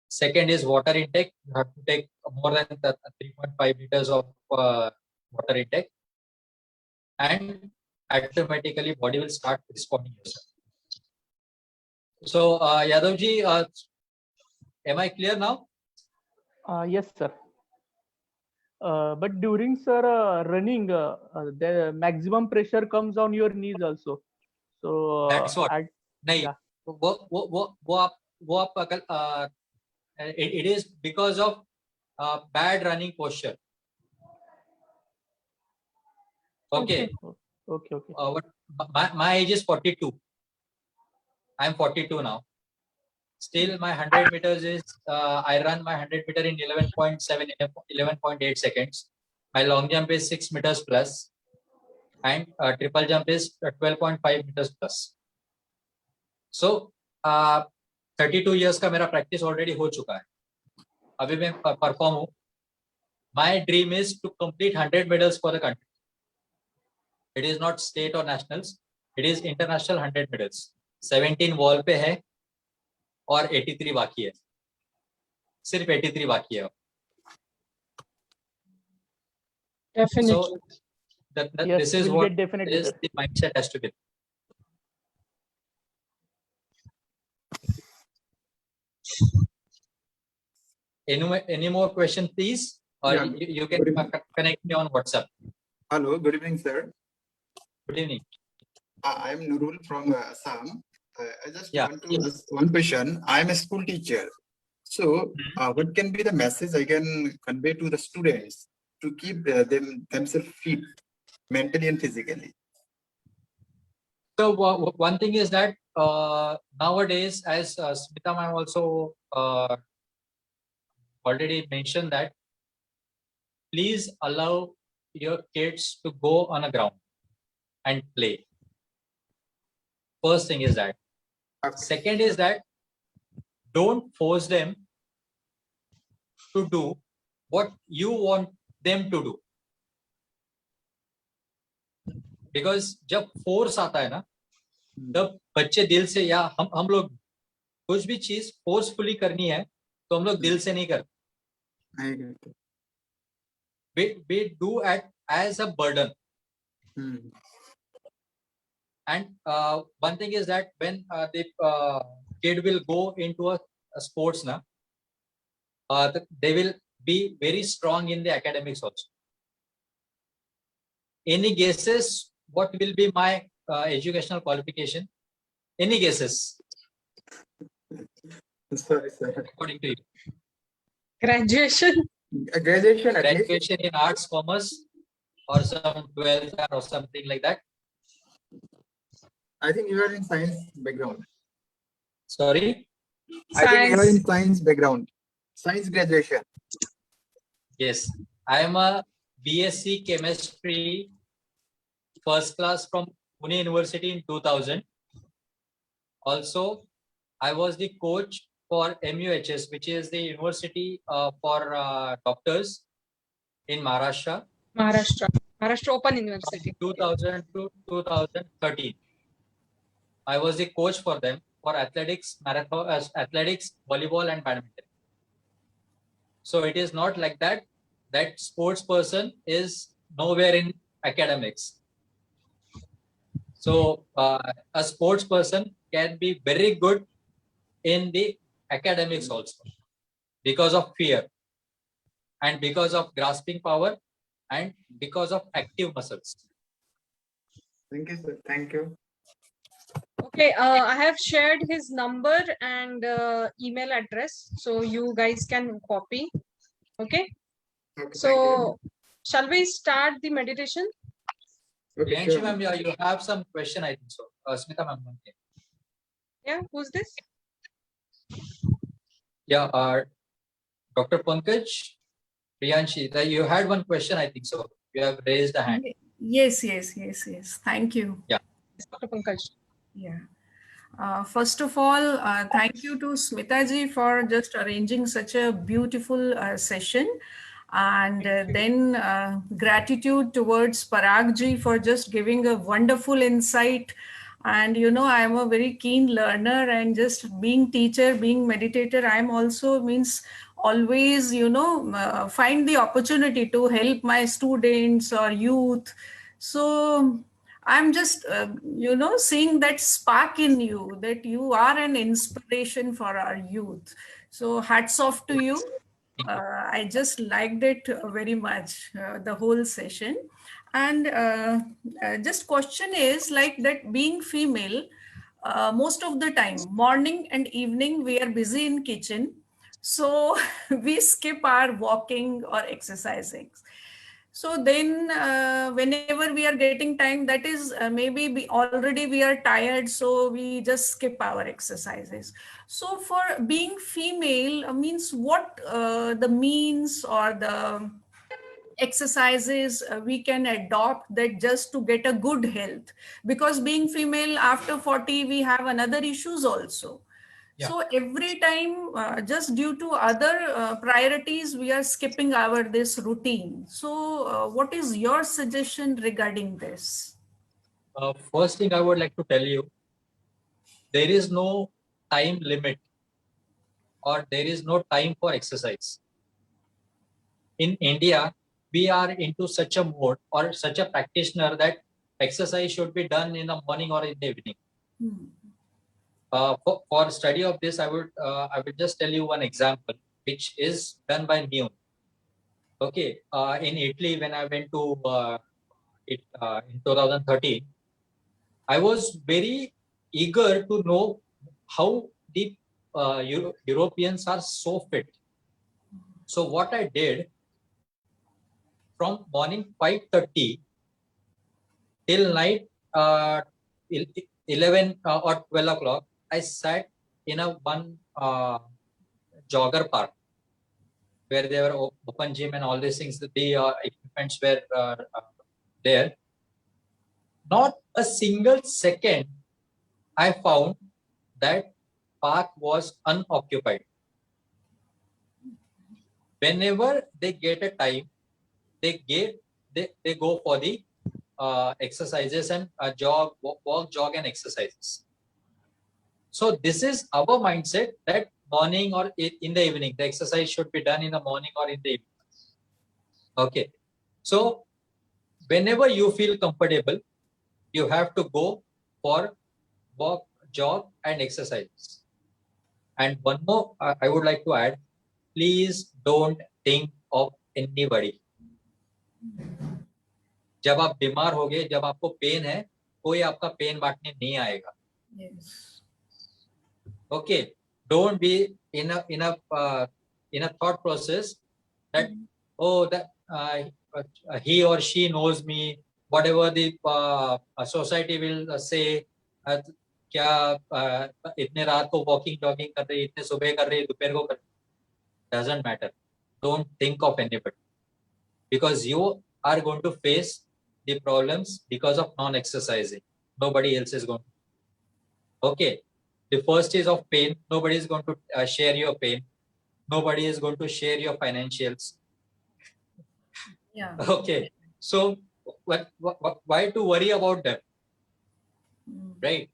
Second is water intake. You have to take more than 3.5 liters of water intake, and automatically body will start responding yourself. So Yadav ji, am I clear now? Yes, sir. But during running, the maximum pressure comes on your knees also. So That's what. नहीं, yeah. वो आप it is because of bad running posture. Okay. Okay. My age is 42. I am 42 now. Still, my 100 meters is I run my 100 meter in 11.7, 11.8 seconds. My long jump is 6 meters plus, and triple jump is 12.5 meters plus. So 32 years का मेरा practice already हो चुका है. अभी मैं perform हूँ. My dream is to complete 100 medals for the country. It is not state or nationals. It is international 100 medals. 17 wall पे है और 83 बाकी है. सिर्फ 83 बाकी है. Definitely. So Yes, this is we'll what get definitely, is sir. the mindset has to be. Any more question, please? Or Yeah. you can connect me on WhatsApp. Hello, good evening, sir. Good evening. I'm Nurul from Assam. I just Yeah. want to ask one question. I'm a school teacher. So what can be the message I can convey to the students to keep themselves fit mentally and physically? So one thing is that nowadays, as Smita ma'am also already mentioned, that please allow your kids to go on a ground and play. First thing is that. Second is that don't force them to do what you want them to do. Because जब force आता है ना, तब बच्चे दिल से, या हम लोग कुछ भी चीज फोर्सफुली करनी है तो हम लोग दिल से नहीं करते. We do it as a burden. And one thing is that when the kid will go into a sports now, they will be very strong in the academics also. Any guesses what will be my educational qualification? Any guesses? Sorry, sir. According to you? Graduation. Graduation at least. Graduation in arts, commerce, or some 12th or something like that. I think you are in science background. Sorry? I think you are in Science. science background. Science graduation. Yes. I am a BSc chemistry first class from Pune University in 2000. Also, I was the coach for MUHS, which is the university for doctors in Maharashtra. Maharashtra. Maharashtra Open University. 2000 to 2013. I was the coach for them for athletics, marathon, athletics, volleyball, and badminton. So it is not like that. That sports person is nowhere in academics. So a sports person can be very good in the academics also because of fear and because of grasping power and because of active muscles. Thank you, sir. Thank you. Okay, I have shared his number and email address, so you guys can copy. Okay, Okay, thank you. so shall we start the meditation? Okay, Priyanshi sure. ma'am, yeah, you have some question, I think so. Smita ma'am. Okay. Yeah, who's this? Yeah, Dr. Pankaj, Priyanshi, you had one question, I think so. You have raised a hand. Yes. Thank you. Yeah. Dr. Pankaj. Yeah. First of all, thank you to Smita ji for just arranging such a beautiful session. And then gratitude towards Parag ji for just giving a wonderful insight. And I am a very keen learner, and just being teacher, being meditator, I am also means always, find the opportunity to help my students or youth. So I'm just, seeing that spark in you, that you are an inspiration for our youth. So hats off to you. I just liked it very much, the whole session. And just question is like that being female, most of the time, morning and evening, we are busy in kitchen. So we skip our walking or exercising. So then whenever we are getting time, that is maybe already we are tired, so we just skip our exercises. So for being female means what the means or the exercises we can adopt that just to get a good health, because being female after 40 we have another issues also. Yeah. So every time just due to other priorities we are skipping our this routine. So what is your suggestion regarding this? First thing I would like to tell you, there is no time limit or there is no time for exercise. In India, we are into such a mode or such a practitioner that exercise should be done in the morning or in the evening. For study of this, I would just tell you one example, which is done by me. Okay, in Italy, when I went to in 2013, I was very eager to know how the Europeans are so fit. So what I did, from morning 5:30 till night 11 or 12 o'clock, I sat in a one jogger park where there were open gym and all these things. The equipments were there. Not a single second I found that park was unoccupied. Whenever they get a time, they go for the exercises and walk, jog, and exercises. So this is our mindset that morning or in the evening, the exercise should be done in the morning or in the evening. Okay. So whenever you feel comfortable, you have to go for walk, jog, and exercise. And one more I would like to add, please don't think of anybody. जब आप बीमार होगे, जब आपको pen है, कोई आपका pen बांटने नहीं आएगा. Yes. Okay, don't be in a thought process that that he or she knows me, whatever the society will say. क्या इतने रात को वॉकिंग जॉगिंग कर रही, इतने सुबह कर रही, दोपहर को कर, doesn't matter. Don't think of anybody, because you are going to face the problems because of non-exercising. Nobody else is going to. Okay, the first is of pain. Nobody is going to share your pain. Nobody is going to share your financials. Yeah. Okay, so why to worry about them, Mm. right?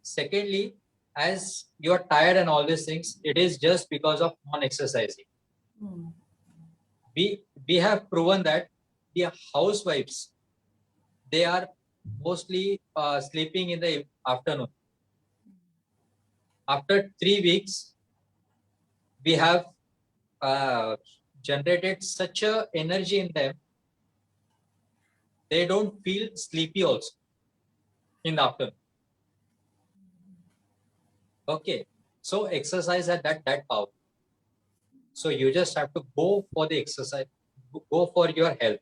Secondly, as you're tired and all these things, it is just because of non-exercising. Mm. We have proven that the housewives, they are mostly sleeping in the afternoon. After 3 weeks, we have generated such a energy in them, they don't feel sleepy also in the afternoon. Okay, so exercise had that power. So you just have to go for the exercise, go for your health.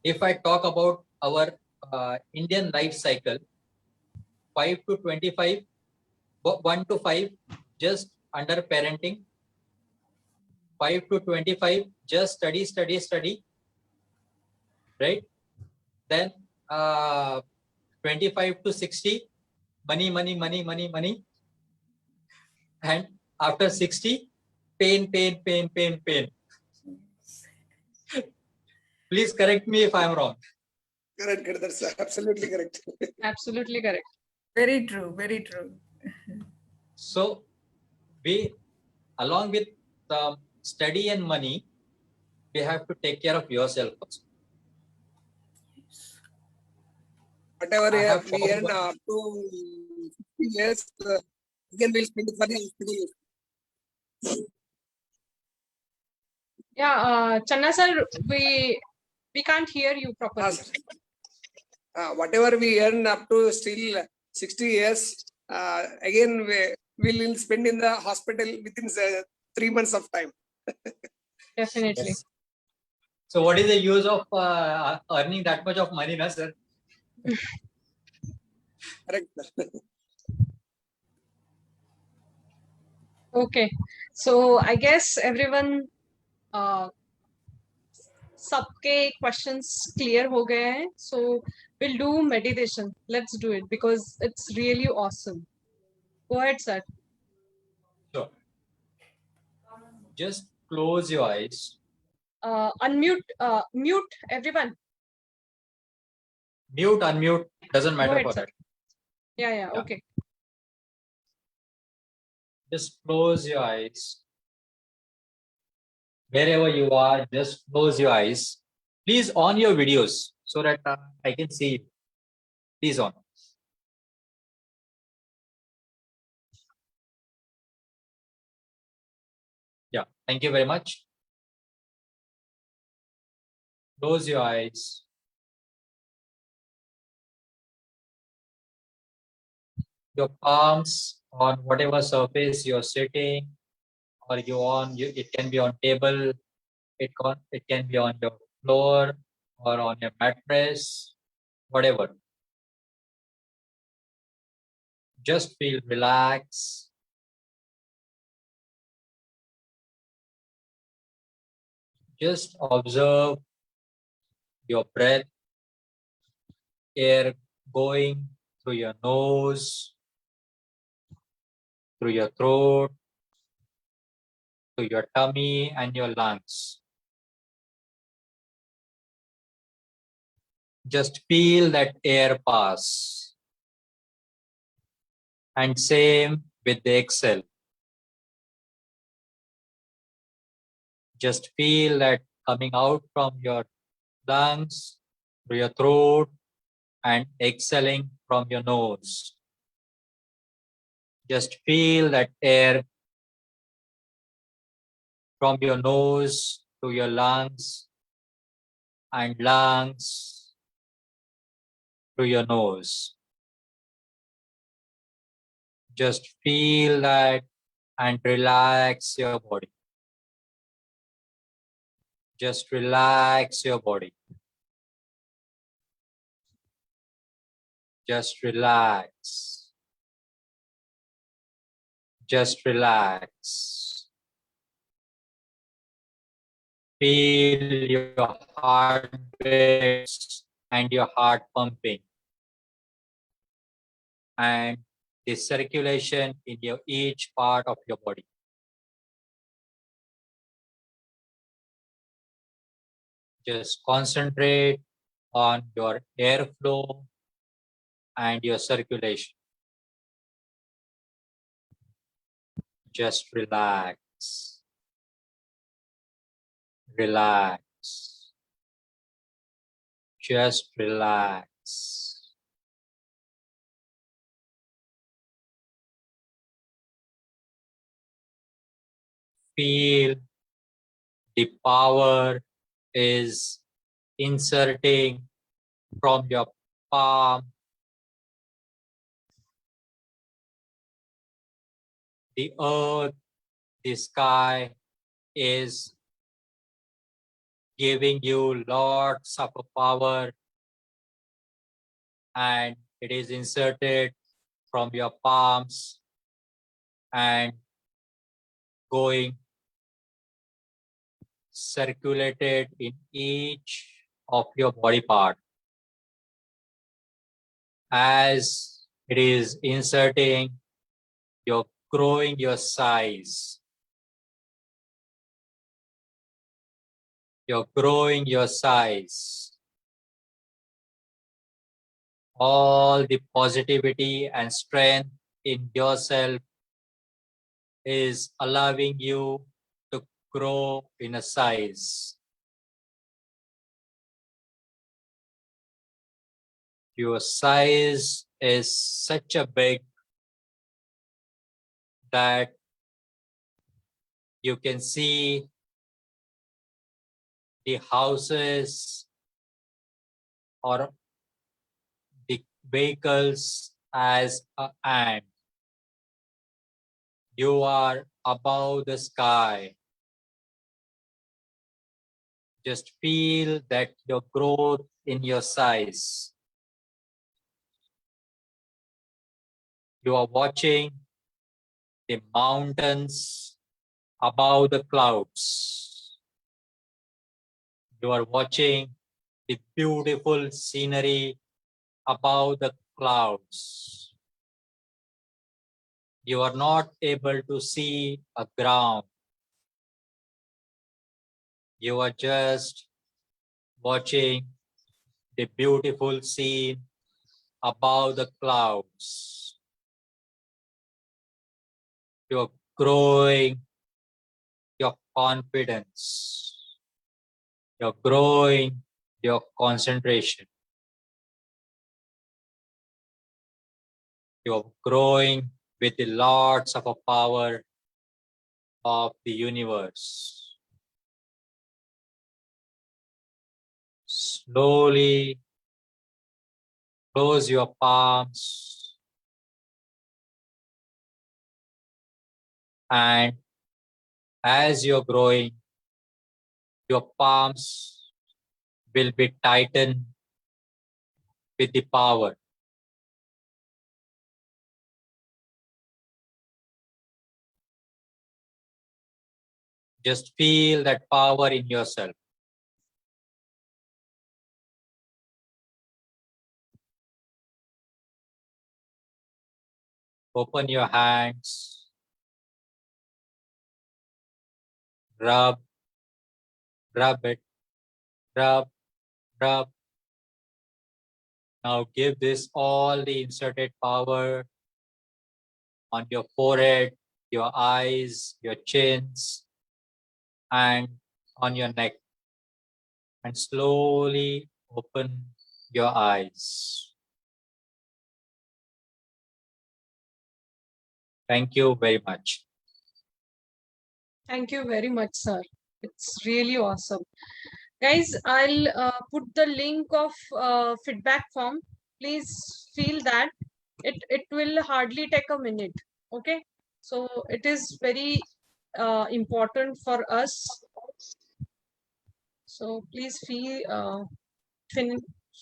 If I talk about our Indian life cycle, 5 to 25, 1 to 5 just under parenting, 5 to 25 just study, right? Then 25 to 60, money, and after 60, pain. Please correct me if I'm wrong. Correct. That's absolutely correct. Absolutely correct. Very true. Very true. So we, along with study and money, we have to take care of yourself also. Whatever I have we found earn up to 50 years, again we'll spend it for the hospital. Yeah, Channa sir, we can't hear you properly. Whatever we earn up to still 60 years, again we will spend in the hospital within 3 months of time. Definitely. Yes. So what is the use of earning that much of money, na, sir? Correct. Okay, so I guess everyone सबके questions clear हो गए हैं. So we'll do meditation. Let's do it because it's really awesome. Go ahead, sir. Sure. Just close your eyes. Mute everyone. Mute, unmute, doesn't Go matter ahead, for sir. that. Yeah, Yeah. okay. Just close your eyes. Wherever you are, just close your eyes. Please on your videos so that I can see it. Please on. Yeah, thank you very much. Close your eyes. Your palms on whatever surface you're sitting, or it can be on table, it can be on your floor or on your mattress, whatever. Just feel relaxed. Just observe your breath, air going through your nose, through your throat, to your tummy and your lungs. Just feel that air pass. And same with the exhale. Just feel that coming out from your lungs, through your throat, and exhaling from your nose. Just feel that air from your nose to your lungs, and lungs to your nose. Just feel that and relax your body. Just relax your body. Just relax. Just relax. Feel your heart beats and your heart pumping, and the circulation in your each part of your body. Just concentrate on your airflow and your circulation. Just relax. Relax. Just relax. Feel the power is inserting from your palm. The earth, the sky is giving you lots of power, and it is inserted from your palms and going circulated in each of your body part. As it is inserting, you're growing your size. You're growing your size. All the positivity and strength in yourself is allowing you to grow in a size. Your size is such a big that you can see the houses or the vehicles as an ant. You are above the sky. Just feel that your growth in your size. You are watching the mountains above the clouds. You are watching the beautiful scenery above the clouds. You are not able to see a ground. You are just watching the beautiful scene above the clouds. You're growing your confidence. You're growing your concentration. You're growing with the lots of a power of the universe. Slowly close your palms and as you're growing, your palms will be tightened with the power. Just feel that power in yourself. Open your hands, rub it, rub. Now give this all the inserted power on your forehead, your eyes, your chins, and on your neck. And slowly open your eyes. Thank you very much. Thank you very much, sir. It's really awesome. Guys, I'll put the link of feedback form. Please fill that. It will hardly take a minute. Okay. So it is very important for us. So please feel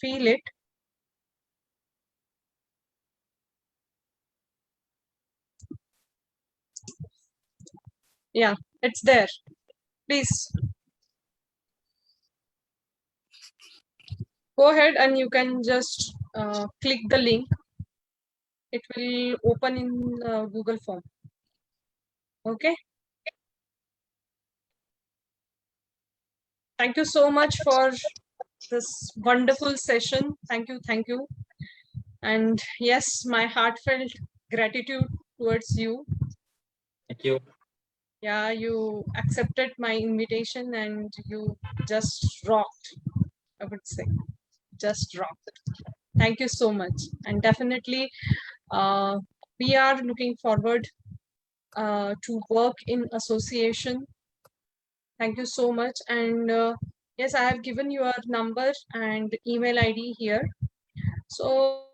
it. Yeah, it's there. Please go ahead and you can just click the link. It will open in Google form. Okay. Thank you so much for this wonderful session. Thank you. Thank you. And yes, my heartfelt gratitude towards you. Thank you. Yeah, you accepted my invitation and you just rocked, I would say. Just rocked. Thank you so much. And definitely, we are looking forward to work in association. Thank you so much. And yes, I have given your number and email ID here. So,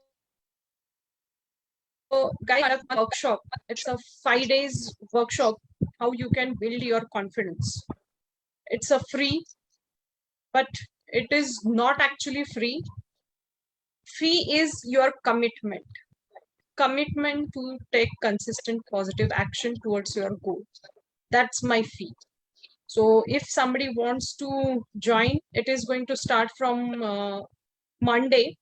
guys, workshop. It's a 5 days workshop. How you can build your confidence. It's a free, but it is not actually free. Fee is your commitment. Commitment to take consistent positive action towards your goal. That's my fee. So if somebody wants to join, it is going to start from Monday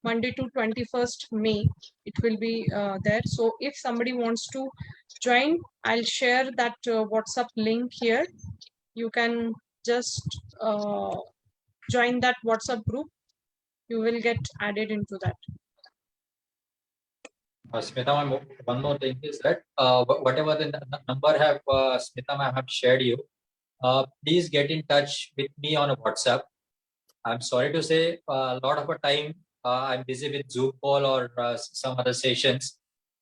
to 21st May. It will be there. So if somebody wants to join, I'll share that WhatsApp link here. You can just join that WhatsApp group. You will get added into that. Smita, one more thing is that whatever the number have Smita ma'am have shared you, please get in touch with me on a WhatsApp. I'm sorry to say, a lot of the time I'm busy with Zoom call or some other sessions.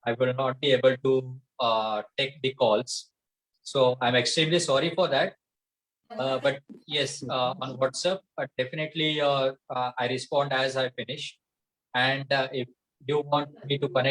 I will not be able to take the calls. So I'm extremely sorry for that. But yes, on WhatsApp, definitely I respond as I finish. And if you want me to connect